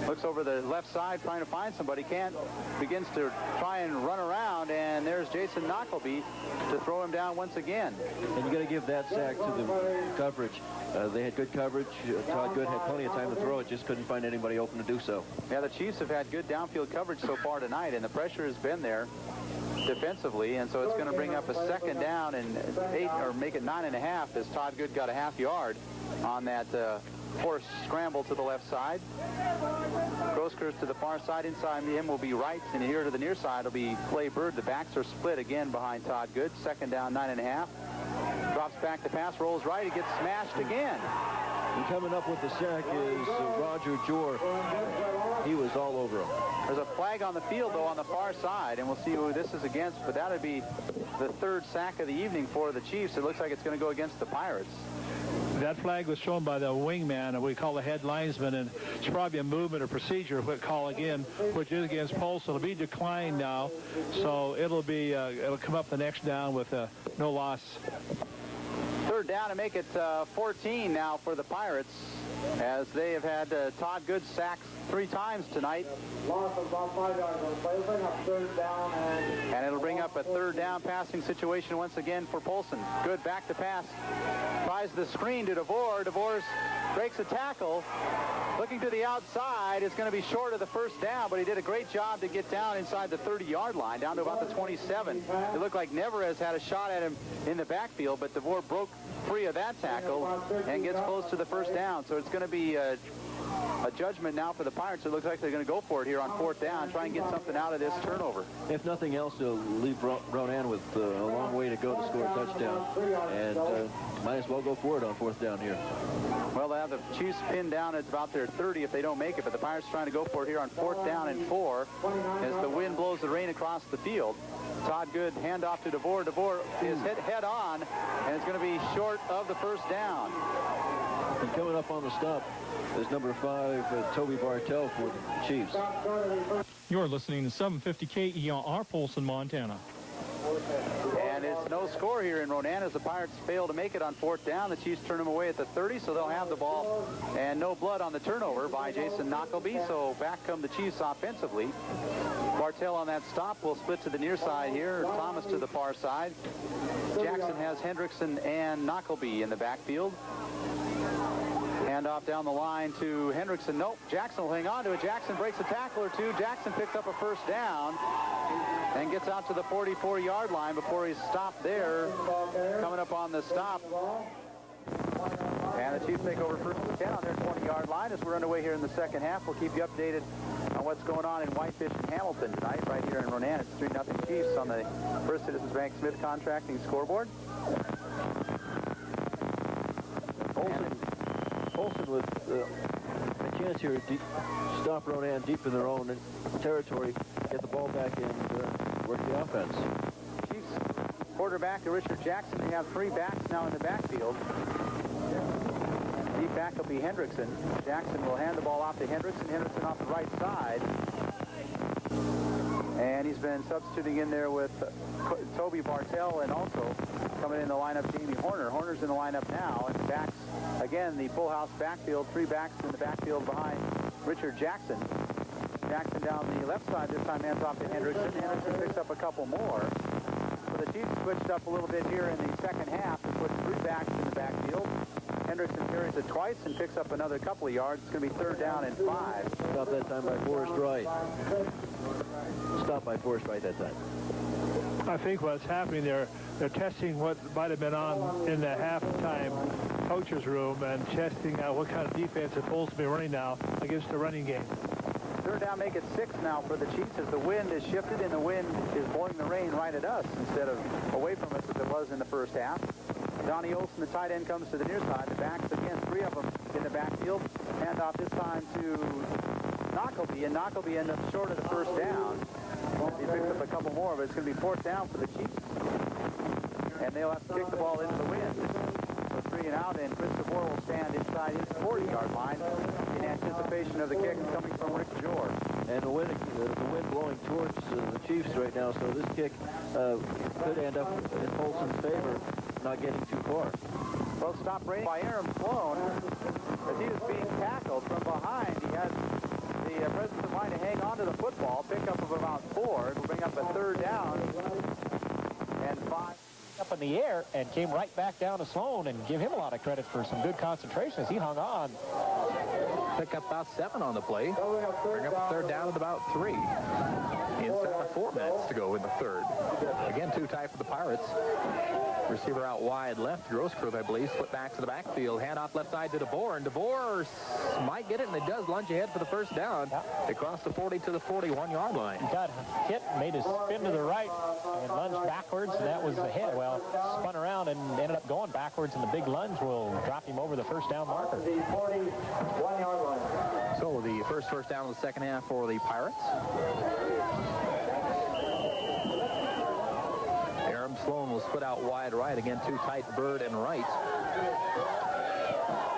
Looks over the left side trying to find somebody. Can't. Begins to try and run around, and there's Jason Knockleby to throw him down once again. And you got to give that sack to the coverage. They had good coverage. Todd Good had plenty of time to throw it, just couldn't find anybody open to do so. Yeah, the Chiefs have had good downfield coverage so far tonight, and the pressure has been there defensively, and so it's going to bring up a 2nd down and 8, or make it 9.5, as Todd Good got a half yard on that forced scramble to the left side. Grosskreutz to the far side. Inside him will be Wright, and here to the near side will be Clay Bird. The backs are split again behind Todd Good. Second down, 9.5. Drops back the pass, rolls right. He gets smashed again. And coming up with the sack is Roger Jor. He was all over him. There's a flag on the field, though, on the far side, and we'll see who this is against, but that would be the third sack of the evening for the Chiefs. It looks like it's going to go against the Pirates. That flag was shown by the wingman, we call the head linesman, and it's probably a movement or procedure call again, which is against Polson. It'll be declined now, so it'll come up the next down with no loss. Third down to make it 14 now for the Pirates, as they have had Todd Good sacked 3 times tonight. Loss of about 5 yards on the play. Bring up third down, and it'll bring up a third down passing situation once again for Polson. Good back to pass. Tries the screen to DeVore. DeVore breaks a tackle. Looking to the outside, it's going to be short of the first down, but he did a great job to get down inside the 30-yard line, down to about the 27. It looked like Neverez had a shot at him in the backfield, but DeVore broke free of that tackle and gets close to the first down. So it's going to be a judgment now for the Pirates. It looks like they're going to go for it here on fourth down, try and get something out of this turnover. If nothing else, they'll leave Ronan with a long way to go to score a touchdown, and might as well go for it on fourth down here. Well, they have the Chiefs pinned down at about their 30 if they don't make it, but the Pirates trying to go for it here on fourth down and 4 as the wind blows the rain across the field. Todd Good, handoff to DeVore. DeVore is hit head on, and it's going to be short of the first down. And coming up on the stop is number 5, Toby Bartell for the Chiefs. You're listening to 750 KER, Polson, Montana. And it's no score here in Ronan as the Pirates fail to make it on fourth down. The Chiefs turn them away at the 30, so they'll have the ball. And no blood on the turnover by Jason Knockleby, so back come the Chiefs offensively. Bartell on that stop will split to the near side here. Thomas to the far side. Jackson has Hendrickson and Knockleby in the backfield. Handoff down the line to Hendrickson. Nope, Jackson will hang on to it. Jackson breaks a tackle or two. Jackson picks up a first down and gets out to the 44-yard line before he's stopped there. Coming up on the stop. And the Chiefs take over first and 10 on their 20-yard line as we're underway here in the second half. We'll keep you updated on what's going on in Whitefish and Hamilton tonight, right here in Ronan. It's 3-0 Chiefs on the First Citizens Bank Smith Contracting scoreboard. Polson with a chance here to stop Ronan deep in their own territory, get the ball back, and work the offense. Chiefs quarterback Richard Jackson. They have 3 backs now in the backfield. Deep back will be Hendrickson. Jackson will hand the ball off to Hendrickson. Hendrickson off the right side. And he's been substituting in there with Toby Bartell, and also coming in the lineup, Jamie Horner. Horner's in the lineup now, and backs, again, the full house backfield, 3 backs in the backfield behind Richard Jackson. Jackson down the left side, this time hands off to Hendrickson. Hendrickson picks up a couple more. So the Chiefs switched up a little bit here in the second half and put 3 backs in the backfield. Hendrickson carries it twice and picks up another couple of yards. It's going to be third down and 5. Stop that time by Forrest Wright. Stop by Forrest Wright that time. I think what's happening there, they're testing what might have been on in the halftime coach's room and testing out what kind of defense the Polson will be running now against the running game. Third down, make it 6 now for the Chiefs as the wind is shifted and the wind is blowing the rain right at us instead of away from us as it was in the first half. Donnie Olson, the tight end, comes to the near side. The backs, again, 3 of them in the backfield. Handoff this time to Knockleby, and Knockleby ends up short of the first down. He picks up a couple more, but it's going to be fourth down for the Chiefs. And they'll have to kick the ball into the wind. So 3 and out, and Chris DeVore will stand inside his 40-yard line in anticipation of the kick coming from Rick Jor. And the wind blowing towards the Chiefs right now, so this kick could end up in Polson's favor, not getting too far. Well, stop raining by Aaron Sloan as he was being tackled from behind. He had the presence of mind to hang on to the football, pickup of about 4. It'll bring up a third down and 5. Up in the air and came right back down to Sloan, and give him a lot of credit for some good concentration as he hung on. Pick up about 7 on the play. Bring up a third down at about 3. Inside of 4 minutes to go in the third. Again, too tight for the Pirates. Receiver out wide left. Grosskreutz, I believe, split backs to the backfield. Hand off left side to DeVore, and DeVore might get it, and it does lunge ahead for the first down. Across the 40 to the 41-yard line. He got hit, made a spin to the right, and lunged backwards, and that was the hit. Well, spun around and ended up going backwards, and the big lunge will drop him over the first down marker. The 41-yard line. So the first down of the second half for the Pirates. Sloan will split out wide right. Again, too tight, Bird and Wright.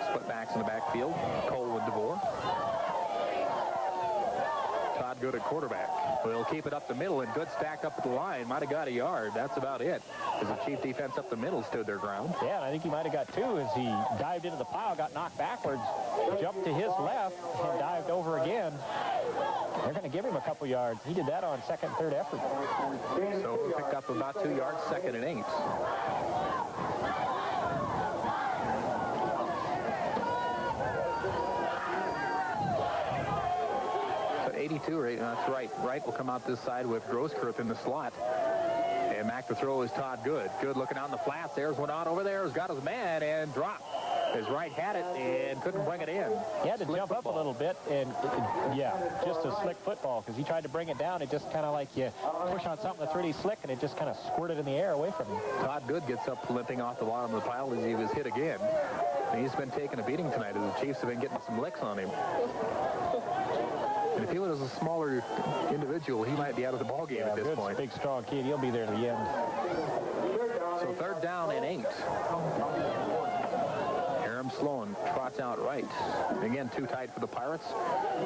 Split backs in the backfield. Cole with DeVore. Todd Good at quarterback. Will keep it up the middle, and Good stacked up at the line. Might have got a yard. That's about it. As the Chief defense up the middle stood their ground. Yeah, and I think he might have got two as he dived into the pile, got knocked backwards, jumped to his left, and dived over again. They're going to give him a couple yards. He did that on second, third effort. So he picked up about 2 yards, 2nd and 8. So 82 right, that's right. Wright will come out this side with Grosskreutz in the slot. And back to throw is Todd Good. Good looking out in the flats. There's one out over there. Has got his man and dropped. His right had it and couldn't bring it in. He had to jump up a little bit, and yeah, just a slick football, because he tried to bring it down. It just kind of like you push on something that's really slick, and it just kind of squirted in the air away from him. Todd Good gets up limping off the bottom of the pile as he was hit again. And he's been taking a beating tonight as the Chiefs have been getting some licks on him. And if he was a smaller individual, he might be out of the ballgame at this point. Big, strong kid. He'll be there to the end. So 3rd down and 8. Sloan trots out right. Again, too tight for the Pirates.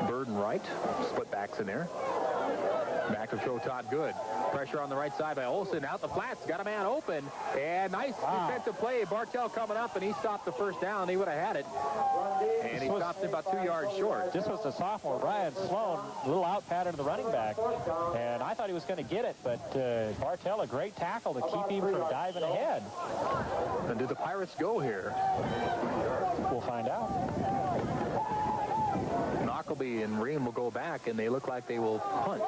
Bird and Wright. Split backs in there. Back to throw Todd Good. Pressure on the right side by Olson. Out the flats. Got a man open. And nice defensive play. Bartell coming up, and he stopped the first down. He would have had it. And he stopped it about 2 yards short. This was the sophomore, Ryan Sloan. A little out pattern to the running back. And I thought he was going to get it, but Bartell, a great tackle to keep him from diving ahead. And do the Pirates go here? We'll find out. Knockleby and Ream will go back, and they look like they will punt.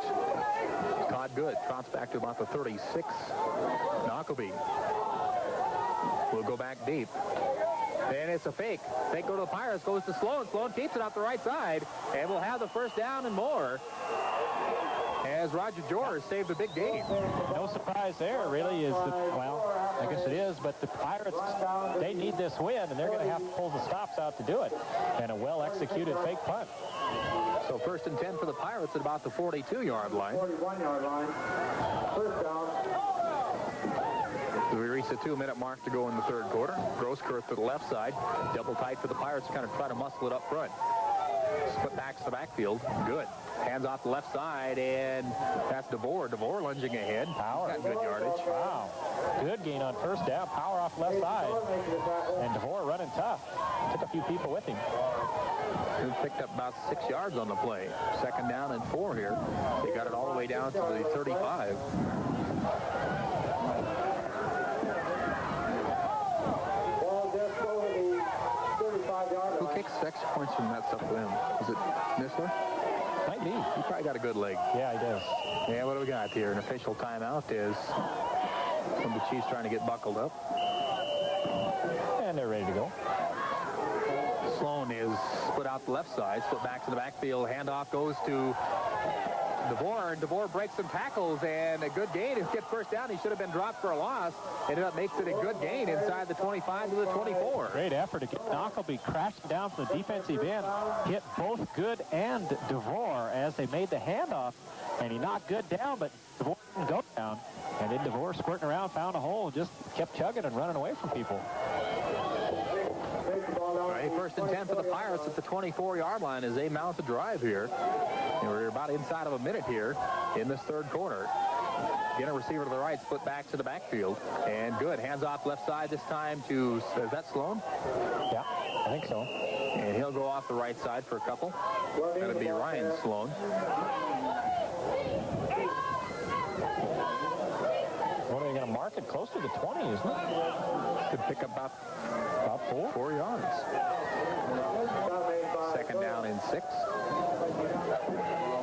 Todd Good trots back to about the 36. Knockleby will go back deep. And it's a fake. Fake go to the Pirates, goes to Sloan. Sloan keeps it out the right side, and we'll have the first down and more. As Roger George saved a big game. No surprise there, really, is well, I guess it is, but the Pirates, they need this win, and they're going to have to pull the stops out to do it. And a well-executed fake punt. So 1st and 10 for the Pirates at about the 42-yard line. 41-yard line. First down. We reach the 2-minute mark to go in the 3rd quarter. Grosskreutz to the left side. Double tight for the Pirates to kind of try to muscle it up front. Split backs to the backfield. Good. Hands off the left side, and that's DeVore. DeVore lunging ahead. Power. Got good yardage. Wow. Good gain on first down. Power off left side. And DeVore running tough. Took a few people with him. He picked up about 6 yards on the play. 2nd down and 4 here. They got it all the way down to the 35. Who kicks extra points from that stuff to him? Is it Nisler? Might be. He probably got a good leg. Yeah, he does. Yeah, what do we got here? An official timeout is some of the Chiefs trying to get buckled up. And they're ready to go. Sloan is split out the left side, split back to the backfield. Handoff goes to DeVore, and DeVore breaks some tackles, and a good gain. He gets first down. He should have been dropped for a loss. Ended up makes it a good gain inside the 25 to the 24. Great effort to get Knockleby crashing down from the defensive end. Hit both Good and DeVore as they made the handoff, and he knocked Good down, but DeVore didn't go down. And then DeVore squirting around, found a hole, and just kept chugging and running away from people. All right, 1st and 10 for the Pirates at the 24-yard line as they mount the drive here. And we're about inside of a minute here in this 3rd quarter. Again, a receiver to the right, split back to the backfield. And Good. Hands off left side this time to, is that Sloan? Yeah, I think so. And he'll go off the right side for a couple. That'll be Ryan Sloan. What are they going to mark it? Close to the 20, isn't it? Could pick up about 4 yards. 2nd down and 6.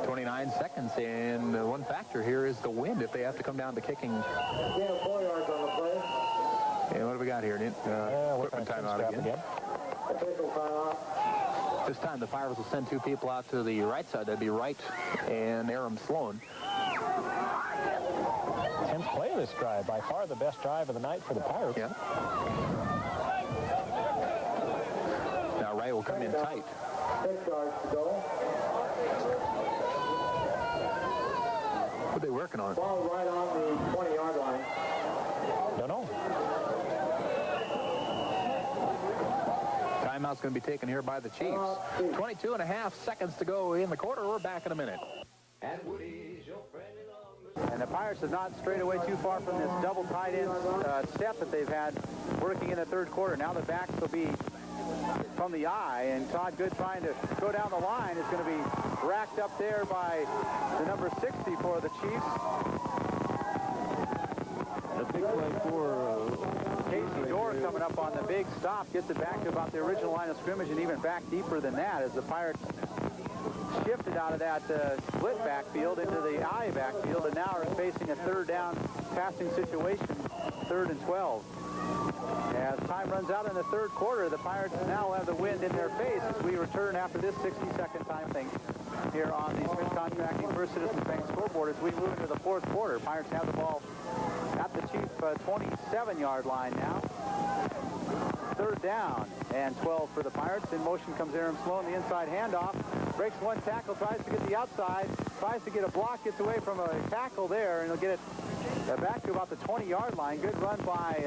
29 seconds, and one factor here is the wind if they have to come down to kicking. 4 yards on the play. Equipment timeout again. This time the Pirates will send two people out to the right side. That'd be Wright and Aram Sloan. 10th play of this drive. By far the best drive of the night for the Pirates. Yeah. Now Wright will come in tight. 6 yards to go. What are they working on? Ball right on the 20-yard line. Don't know. Timeout's going to be taken here by the Chiefs. 22 and a half seconds to go in the quarter. We're back in a minute. And the Pirates have not strayed away too far from this double tight end step that they've had working in the third quarter. Now the backs will be from the eye, and Todd Good trying to go down the line is going to be racked up there by the number 60 for the Chiefs. A big play for Casey Dorr coming up on the big stop, gets it back to about the original line of scrimmage and even back deeper than that as the Pirates shifted out of that split backfield into the eye backfield, and now are facing a third down passing situation, 3rd and 12. As time runs out in the third quarter, the Pirates now have the wind in their face as we return after this 60-second time thing here on the Smith Contracting First Citizens Bank scoreboard as we move into the fourth quarter. Pirates have the ball at the Chief 27-yard line now. 3rd down and 12 for the Pirates. In motion comes Aram Sloan, the inside handoff. Breaks one tackle, tries to get the outside, tries to get a block, gets away from a tackle there, and he'll get it back to about the 20-yard line. Good run by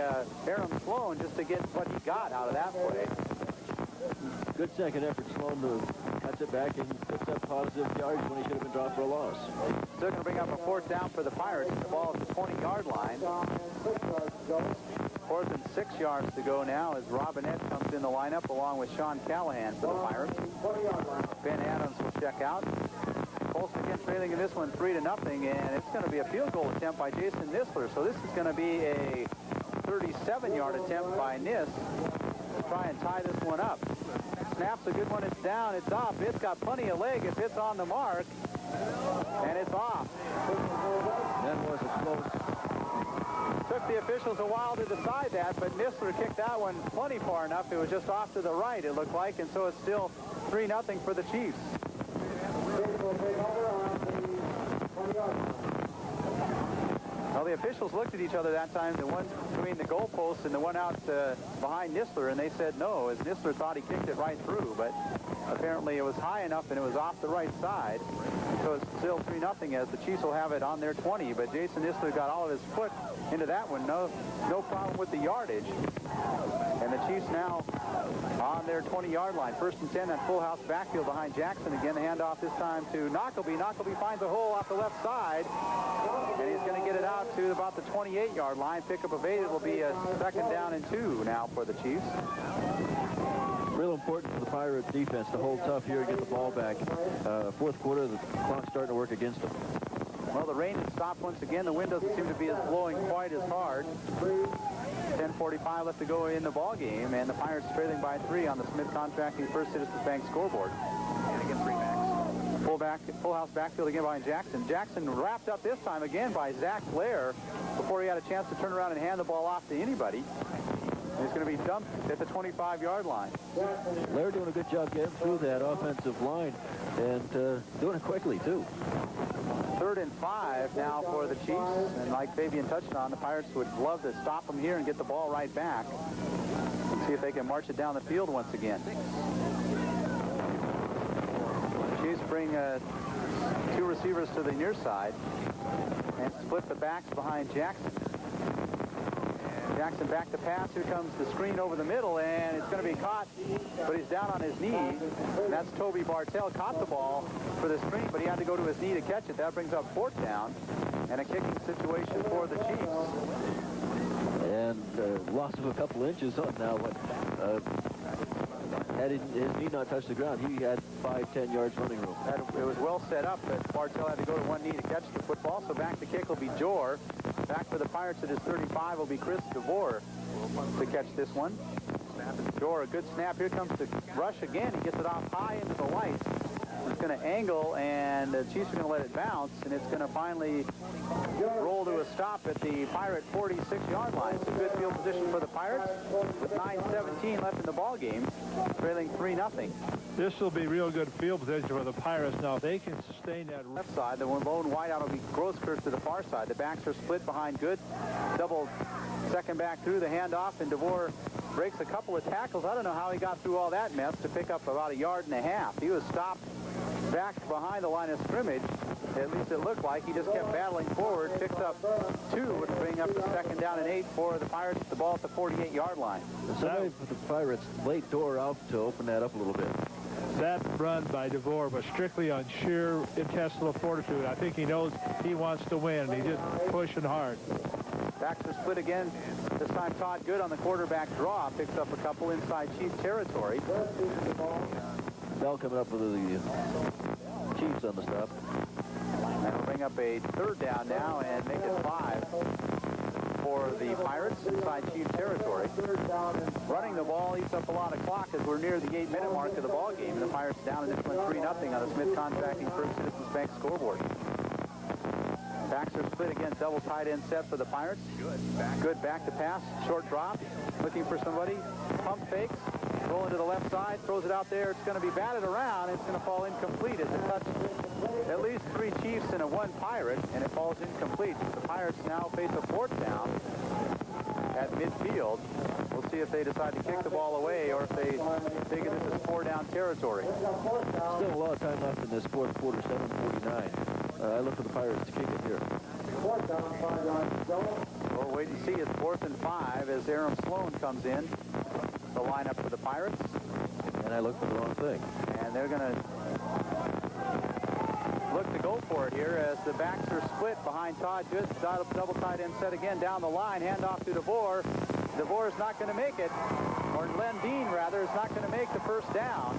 Aram Sloan just to get what he got out of that play. good second effort. Sloan cuts it back and picks up positive yards when he should have been dropped for a loss. Still going to bring up a 4th down for the Pirates. The ball at the 20-yard line. 4th and 6 yards to go now as Robinette comes in the lineup along with Sean Callahan for the Pirates. Ben Adams will check out. Polson again trailing in this one 3-0, and it's going to be a field goal attempt by Jason Nisler. So this is going to be a 37-yard attempt by Nis to try and tie this one up. Snaps a good one. It's down. It's up. It's got plenty of leg. If it's on the mark, and it's off. That was a close. Took the officials a while to decide that, but Nisler kicked that one plenty far enough. It was just off to the right, it looked like, and so it's still 3-0 for the Chiefs. Well, the officials looked at each other that time, the one between the goalposts and the one out behind Nisler, and they said no, as Nisler thought he kicked it right through, but apparently it was high enough and it was off the right side. So it's still 3-0 as the Chiefs will have it on their 20, but Jason Nisler got all of his foot into that one. No problem with the yardage. And the Chiefs now on their 20-yard line. 1st and 10, that full house backfield behind Jackson again. The handoff this time to Knockleby. Knockleby finds a hole off the left side, and he's going to get it out to about the 28-yard line. Pickup of 8. It will be a 2nd down and 2 now for the Chiefs. Real important for the Pirates defense to hold tough here and get the ball back. 4th quarter, the clock's starting to work against them. Well, the rain has stopped once again. The wind doesn't seem to be blowing quite as hard. 10:45 left to go in the ball game, and the Pirates trailing by 3 on the Smith Contracting First Citizens Bank scoreboard. And again, 3 backs. Full house backfield again behind Jackson. Jackson wrapped up this time again by Zach Blair before he had a chance to turn around and hand the ball off to anybody. He's going to be dumped at the 25-yard line. Blair doing a good job getting through that offensive line and doing it quickly, too. 3rd and 5 now for the Chiefs. And like Fabian touched on, the Pirates would love to stop them here and get the ball right back. See if they can march it down the field once again. The Chiefs bring 2 receivers to the near side and split the backs behind Jackson. Jackson back to pass. Here comes the screen over the middle, and it's going to be caught, but he's down on his knee. And that's Toby Bartell. Caught the ball for the screen, but he had to go to his knee to catch it. That brings up 4th down and a kicking situation for the Chiefs. And loss of a couple inches on that one. Had his knee not touched the ground, he had 5-10 yards running room. It was well set up, but Bartell had to go to one knee to catch the football. So back to kick will be Jor. Back for the Pirates at his 35 will be Chris DeVore to catch this one. Jor, a good snap. Here comes the rush again. He gets it off high into the lights. It's going to angle, and the Chiefs are going to let it bounce, and it's going to finally roll to a stop at the Pirate 46-yard line. It's a good field position for the Pirates with 9:17 left in the ball game, trailing 3-0. This will be real good field position for the Pirates now. If they can sustain that left side, the lone wideout will be Grosskreutz to the far side. The backs are split behind Good. Double second back through the handoff, and DeVore breaks a couple of tackles. I don't know how he got through all that mess to pick up about 1.5 yards. He was stopped back behind the line of scrimmage. At least it looked like. He just kept battling forward, picked up 2 to bring up the 2nd down and 8 for the Pirates. The ball at the 48-yard line. Somebody for the Pirates late door out to open that up a little bit. That run by DeVore was strictly on sheer intestinal fortitude. I think he knows he wants to win. He's just pushing hard. Backs are split again. This time Todd Good on the quarterback draw picks up a couple inside Chief territory. Bell coming up with the Chiefs on the stop. That'll bring up a 3rd down now and make it 5 for the Pirates inside Chief territory. Running the ball eats up a lot of clock as we're near the 8-minute mark of the ball game. The Pirates down in this one 3-0 on the Smith Contracting First Citizens Bank scoreboard. Backs are split again, double tight end set for the Pirates. Good back to pass, short drop, looking for somebody. Pump fakes, rolling to the left side, throws it out there. It's going to be batted around. It's going to fall incomplete as it touched at least 3 Chiefs and 1 Pirate, and it falls incomplete. The Pirates now face a 4th down at midfield. We'll see if they decide to kick the ball away or if they figure this is 4-down territory. Still a lot of time left in this 4th quarter, 7:49. I look for the Pirates to kick it here. We'll wait and see. It's 4th and 5 as Aram Sloan comes in. The lineup for the Pirates. And I look for the wrong thing. And they're going to look to go for it here as the backs are split behind Todd Good. Double tight end set again down the line. Handoff to DeVore. DeVore is not going to make it. Or Len Dean, rather, is not going to make the 1st down.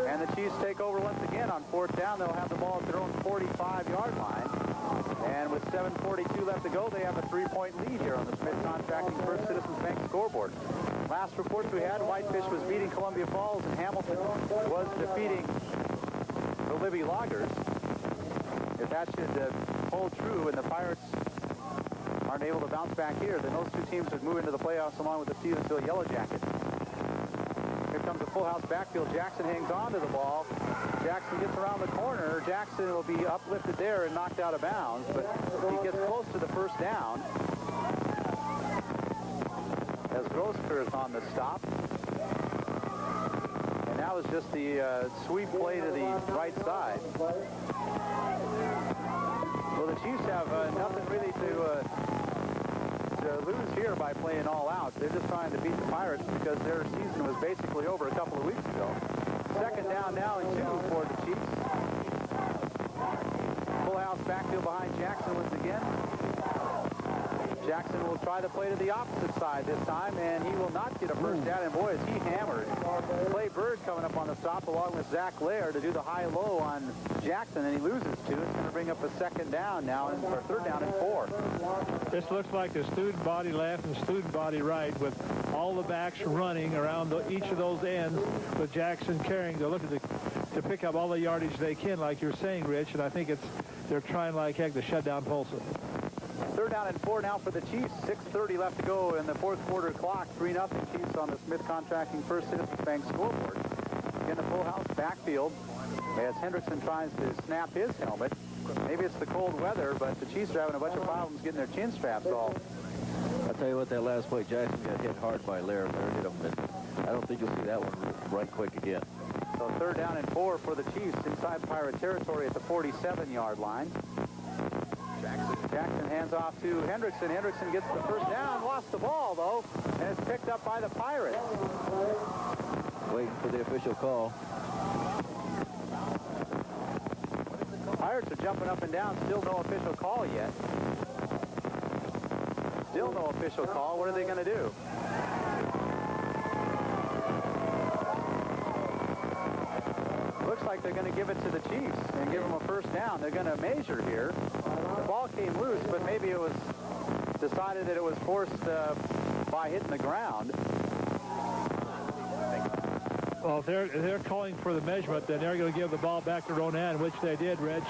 And the Chiefs take over once again on 4th down. They'll have the ball at their own 45-yard line. And with 7:42 left to go, they have a 3-point lead here on the Smith Contracting First Citizens Bank scoreboard. Last reports we had, Whitefish was beating Columbia Falls, and Hamilton was defeating the Libby Loggers. If that should hold true and the Pirates aren't able to bounce back here, then those 2 teams would move into the playoffs along with the Stevensville Yellow Jackets. Here comes the full house backfield. Jackson hangs on to the ball. Jackson gets around the corner. Jackson will be uplifted there and knocked out of bounds, but he gets close to the 1st down as Grosskreutz on the stop. And that was just the sweep play to the right side. Well, the Chiefs have nothing really to lose here by playing all out. They're just trying to beat the Pirates because their season was basically over a couple of weeks ago. 2nd down now and 2 for the Chiefs. Full house backfield behind Jackson once again. Jackson will try to play to the opposite side this time, and he will not get a 1st down. And boy, is he hammered. Clay Bird coming up on the stop along with Zach Lair to do the high-low on Jackson, and he loses 2. It's going to bring up a 2nd down now, or 3rd down and 4. This looks like the student body left and student body right with all the backs running around each of those ends with Jackson carrying to look at to pick up all the yardage they can, like you're saying, Rich, and I think they're trying like heck to shut down Polson. 3rd down and 4 now for the Chiefs. 6:30 left to go in the 4th quarter clock. 3-0 Chiefs on the Smith Contracting First Citizens Bank scoreboard. Again, the full house backfield as Hendrickson tries to snap his helmet. Maybe it's the cold weather, but the Chiefs are having a bunch of problems getting their chin straps off. I'll tell you what, that last play, Jackson got hit hard by Lair. Lair hit him, and I don't think you'll see that one right quick again. So 3rd down and 4 for the Chiefs inside Pirate territory at the 47-yard line. Jackson hands off to Hendrickson. Hendrickson gets the 1st down, lost the ball, though, and it's picked up by the Pirates. Waiting for the official call. Pirates are jumping up and down. Still no official call yet. Still no official call. What are they going to do? Looks like they're going to give it to the Chiefs and give them a 1st down. They're going to measure here. The ball came loose, but maybe it was decided that it was forced by hitting the ground. Well, if they're calling for the measurement, then they're going to give the ball back to Ronan, which they did, Reg.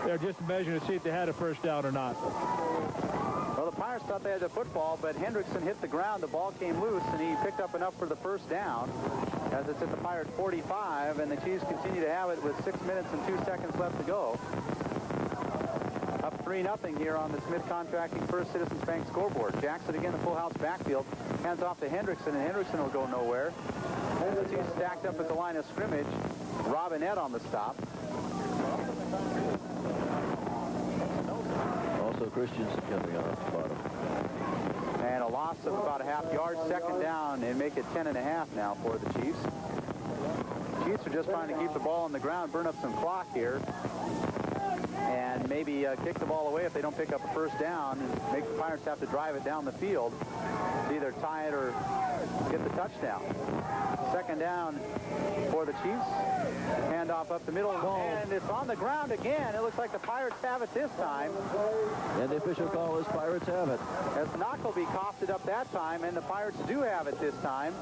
They're just measuring to see if they had a first down or not. Well, the Pirates thought they had the football, but Hendrickson hit the ground. The ball came loose, and he picked up enough for the first down as it's at the Pirate 45, and the Chiefs continue to have it with 6 minutes and 2 seconds left to go. Up 3-0 here on the Smith Contracting First Citizens Bank scoreboard. Jackson again, the full house backfield. Hands off to Hendrickson, and Hendrickson will go nowhere. The team stacked up at the line of scrimmage. Robinette on the stop. Also Christensen coming off the bottom. And a loss of about a half yard. Second down, and make it 10.5 now for the Chiefs. Chiefs are just trying to keep the ball on the ground, burn up some clock here, and maybe kick the ball away if they don't pick up a first down and make the Pirates have to drive it down the field to either tie it or get the touchdown. Second down for the Chiefs. Handoff up the middle, and it's on the ground again. It looks like the Pirates have it this time. And the official call is Pirates have it. As Knockleby coughed it up that time, and the Pirates do have it this time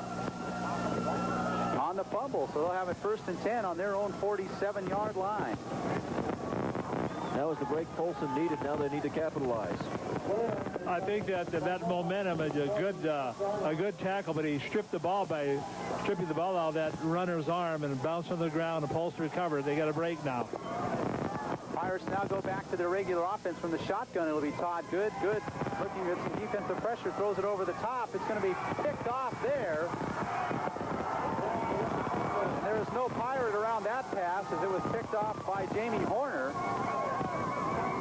on the fumble. So they'll have it 1st and 10 on their own 47-yard line. That was the break Polson needed. Now they need to capitalize. I think that momentum is a good tackle, but he stripped the ball by stripping the ball out of that runner's arm and bounced on the ground, and Polson recovered. They got a break now. Pirates now go back to their regular offense from the shotgun. It'll be Todd Good. Good looking at some defensive pressure, throws it over the top. It's going to be picked off there. There is no Pirate around that pass as it was picked off by Jamie Horner.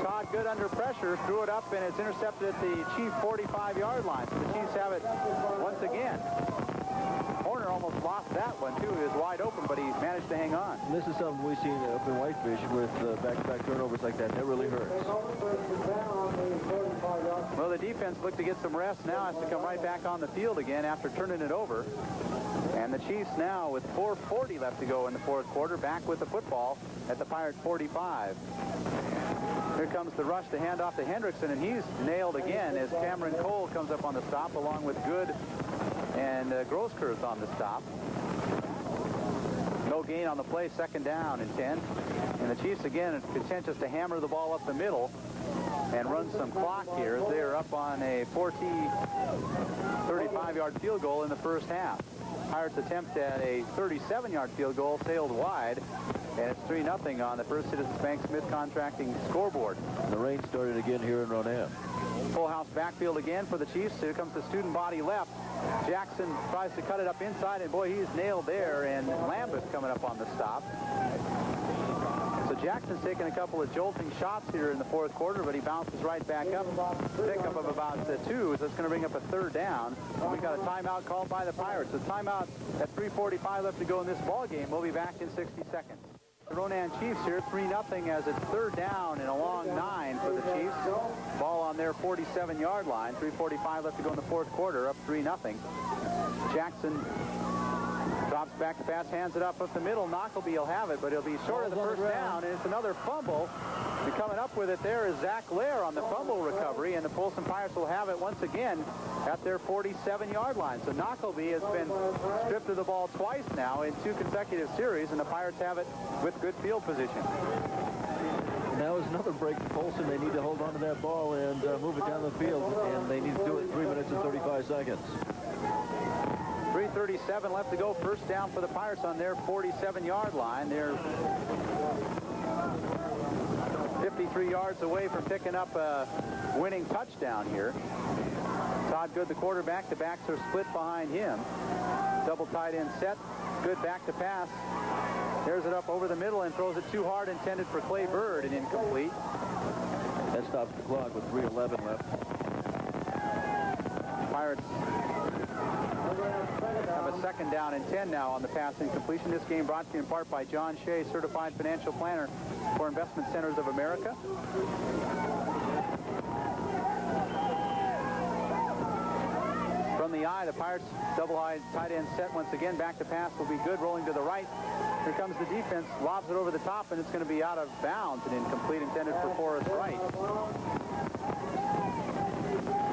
Todd Good under pressure, threw it up, and it's intercepted at the Chief 45-yard line. So the Chiefs have it once again. Horner almost lost that one, too. He was wide open, but he managed to hang on. And this is something we've seen up in Whitefish with back-to-back turnovers like that. That really hurts. Well, the defense looked to get some rest now, has to come right back on the field again after turning it over. And the Chiefs now, with 4:40 left to go in the fourth quarter, back with the football at the Pirate 45. Here comes the rush to hand off to Hendrickson, and he's nailed again as Cameron Cole comes up on the stop, along with Good and Grosskreutz on the stop. No gain on the play, second down and 10. And the Chiefs, again, are content just to hammer the ball up the middle and run some clock here. They're up on a 35-yard field goal in the first half. Pirates attempt at a 37-yard field goal sailed wide, and it's 3-0 on the First Citizens Bank Smith Contracting scoreboard. And the rain started again here in Ronan. Full house backfield again for the Chiefs. Here comes the student body left. Jackson tries to cut it up inside, and boy, he's nailed there, and Lambeth coming up on the stop. So Jackson's taking a couple of jolting shots here in the fourth quarter, but he bounces right back up. Pickup of about 2, so it's going to bring up a third down. We've got a timeout called by the Pirates. A timeout at 3:45 left to go in this ball game. We'll be back in 60 seconds. The Ronan Chiefs here, 3-0 as it's third down and a long 9 for the Chiefs. Ball on their 47-yard line. 3:45 left to go in the fourth quarter, up 3-0. Jackson drops back to pass, hands it up the middle. Knockleby will have it, but it'll be short of the first down, and it's another fumble. And coming up with it there is Zach Lair on the fumble recovery, and the Polson Pirates will have it once again at their 47-yard line. So Knockleby has been stripped of the ball twice now in 2 consecutive series, and the Pirates have it with good field position. Now is another break for Polson. They need to hold on to that ball and move it down the field, and they need to do it in 3 minutes and 35 seconds. 3:37 left to go. First down for the Pirates on their 47-yard line. They're 53 yards away from picking up a winning touchdown here. Todd Good, the quarterback. The backs are split behind him. Double tight end set. Good back to pass. Tears it up over the middle and throws it too hard, intended for Clay Bird, and incomplete. That stops the clock with 3:11 left. Pirates have a second down and 10 now on the passing completion. This game brought to you in part by John Shea, certified financial planner for Investment Centers of America. From the eye, the Pirates double high tight end set once again. Back to pass will be good, rolling to the right. Here comes the defense, lobs it over the top, and it's going to be out of bounds and incomplete, intended for Forrest Wright.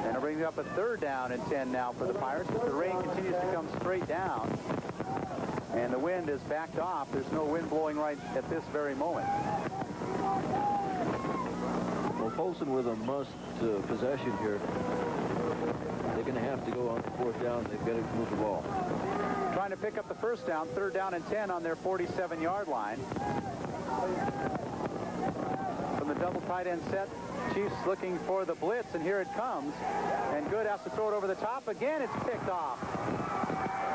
And it brings up a third down and 10 now for the Pirates. The rain continues to come straight down. And the wind is backed off. There's no wind blowing right at this very moment. Well, Polson with a must possession here. They're going to have to go on the 4th down. They've got to move the ball. Trying to pick up the 1st down, 3rd down and 10 on their 47-yard line. From the double tight end set, Chiefs looking for the blitz, and here it comes. And Good has to throw it over the top. Again, it's picked off.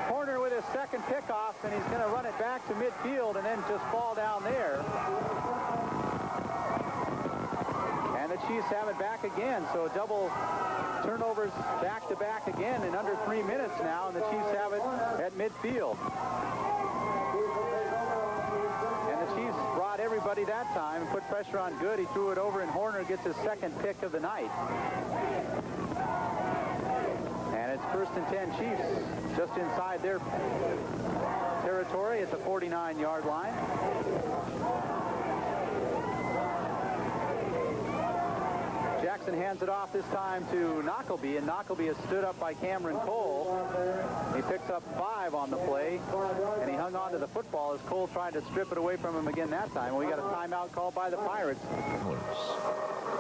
Horner with his second pickoff, and he's going to run it back to midfield and then just fall down there. And the Chiefs have it back again, so double turnovers back-to-back again in under 3 minutes now, and the Chiefs have it at midfield. And the Chiefs brought everybody that time and put pressure on Good. He threw it over, and Horner gets his second pick of the night. And it's 1st and 10 Chiefs just inside their territory at the 49-yard line. Jackson hands it off this time to Knockleby, and Knockleby is stood up by Cameron Cole. He picks up 5 on the play, and he hung on to the football as Cole tried to strip it away from him again that time. We got a timeout called by the Pirates.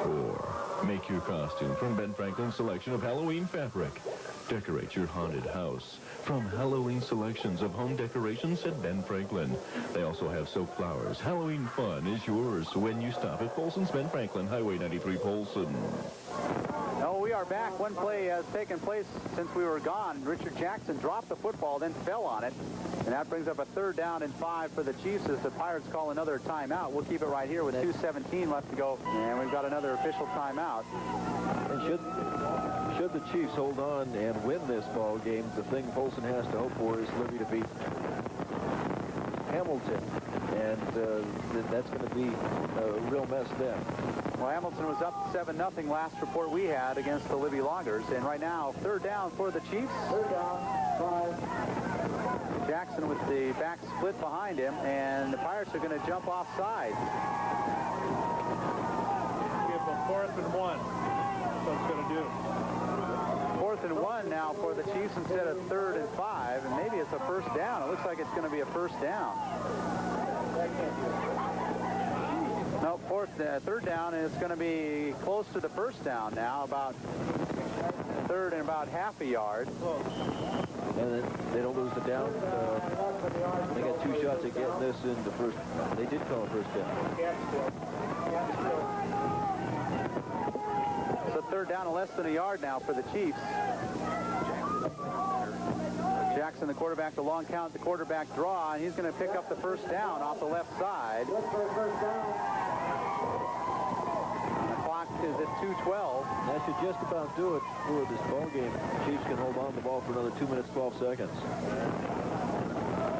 Or make your costume from Ben Franklin's selection of Halloween fabric. Decorate your haunted house from Halloween selections of home decorations at Ben Franklin. They also have soap flowers. Halloween fun is yours when you stop at Polson's Ben Franklin, Highway 93 Polson. No, we are back. One play has taken place since we were gone. Richard Jackson dropped the football, then fell on it. And that brings up a 3rd down and 5 for the Chiefs as the Pirates call another timeout. We'll keep it right here with 2:17 left to go. And we've got another official timeout. And should the Chiefs hold on and win this ball game, the thing Polson has to hope for is Libby to beat Hamilton. And that's going to be a real mess then. Well, Hamilton was up 7-0 last report we had against the Libby Loggers. And right now, 3rd down for the Chiefs. 3rd down, 5. Jackson with the back split behind him, and the Pirates are going to jump offside. Give them 4th and 1. That's what it's going to do. 4th and 1 now for the Chiefs instead of 3rd and 5, and maybe it's a 1st down. It looks like it's going to be a 1st down. No, 3rd down, and it's going to be close to the 1st down now, about 3rd and about half a yard. And they don't lose the down. They got 2 shots at getting this in the first. They did call a 1st down. So 3rd down and less than a yard now for the Chiefs. Jackson, the quarterback, the long count, the quarterback draw, and he's going to pick up the 1st down off the left side. The clock is at 2:12. That should just about do it for this ball game. Chiefs can hold on to the ball for another 2 minutes, 12 seconds.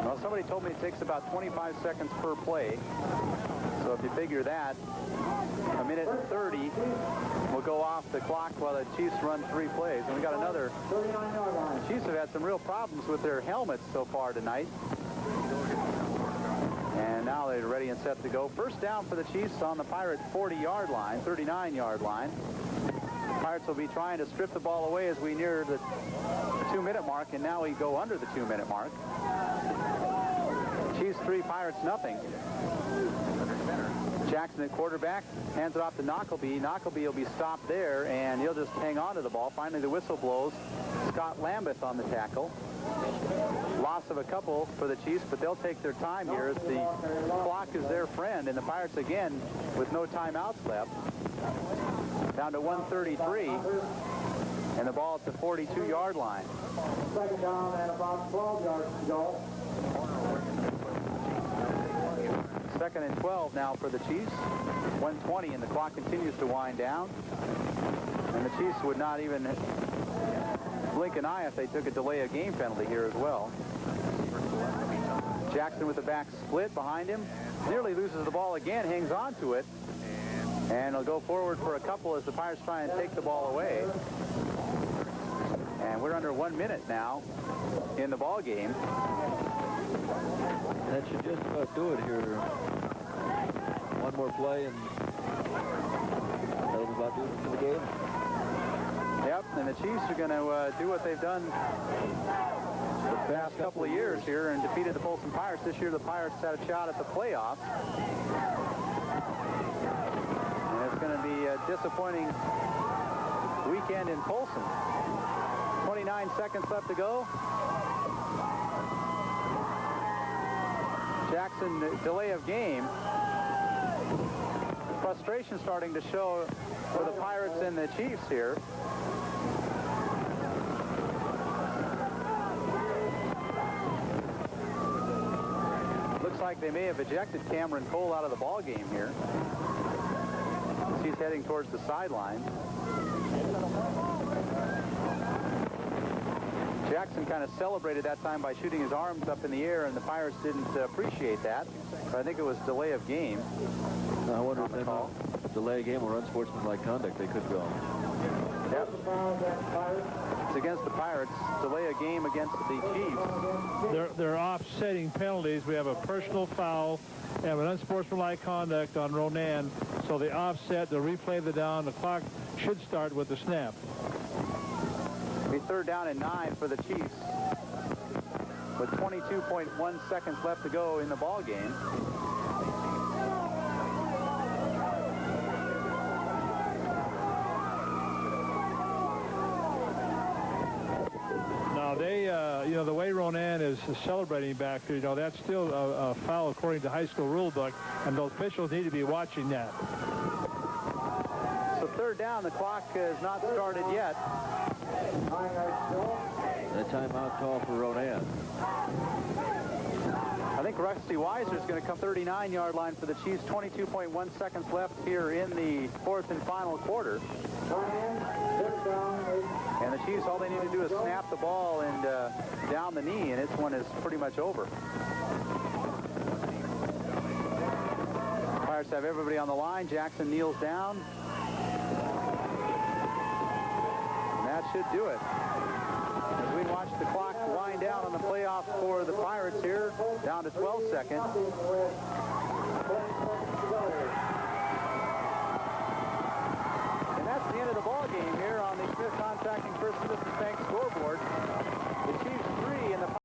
Well, somebody told me it takes about 25 seconds per play. So if you figure that, a minute and 30 will go off the clock while the Chiefs run 3 plays. And we got another. Chiefs have had some real problems with their helmets so far tonight. And now they're ready and set to go. 1st down for the Chiefs on the Pirate 40-yard line, 39-yard line. Pirates will be trying to strip the ball away as we near the 2-minute mark, and now we go under the 2-minute mark. Chiefs 3, Pirates nothing. Jackson at quarterback, hands it off to Knockleby. Knockleby will be stopped there, and he'll just hang on to the ball. Finally, the whistle blows. Scott Lambeth on the tackle. Loss of a couple for the Chiefs, but they'll take their time here as the clock is their friend, and the Pirates again with no timeouts left. Down to 1:33, and the ball at the 42-yard line. 2nd down and about 12 yards to go. 2nd and 12 now for the Chiefs. 1:20, and the clock continues to wind down. And the Chiefs would not even blink an eye if they took a delay of game penalty here as well. Jackson with the back split behind him. Nearly loses the ball again, hangs on to it. And he'll go forward for a couple as the Pirates try and take the ball away. And we're under 1 minute now in the ball game. That should just about do it here. One more play, and that'll be about do it for the game. Yep, and the Chiefs are going to do what they've done the the last couple of years here and defeated the Polson Pirates. This year the Pirates had a shot at the playoffs. And it's going to be a disappointing weekend in Polson. 29 seconds left to go. Jackson, delay of game. Frustration starting to show for the Pirates and the Chiefs here. Looks like they may have ejected Cameron Cole out of the ball game here. He's heading towards the sideline. Jackson kind of celebrated that time by shooting his arms up in the air, and the Pirates didn't appreciate that. But I think it was delay of game. I wonder if they call delay of game or unsportsmanlike conduct they could go. Yep. It's against the Pirates. Delay a game against the Chiefs. They're offsetting penalties. We have a personal foul and an unsportsmanlike conduct on Ronan. So they offset, they'll replay the down. The clock should start with the snap. Be 3rd down and 9 for the Chiefs with 22.1 seconds left to go in the ball game. Now they, you know, the way Ronan is celebrating back there, you know, that's still a foul according to high school rule book, and those officials need to be watching that. So 3rd down, the clock is not started yet. A timeout call for Ronan. I think Rusty Weiser is going to come 39-yard line for the Chiefs. 22.1 seconds left here in the 4th and final quarter. And the Chiefs, all they need to do is snap the ball and down the knee, and this one is pretty much over. Pirates have everybody on the line. Jackson kneels down. And that should do it. As we watch the clock wind down on the playoffs for the Pirates here, down to 12 seconds.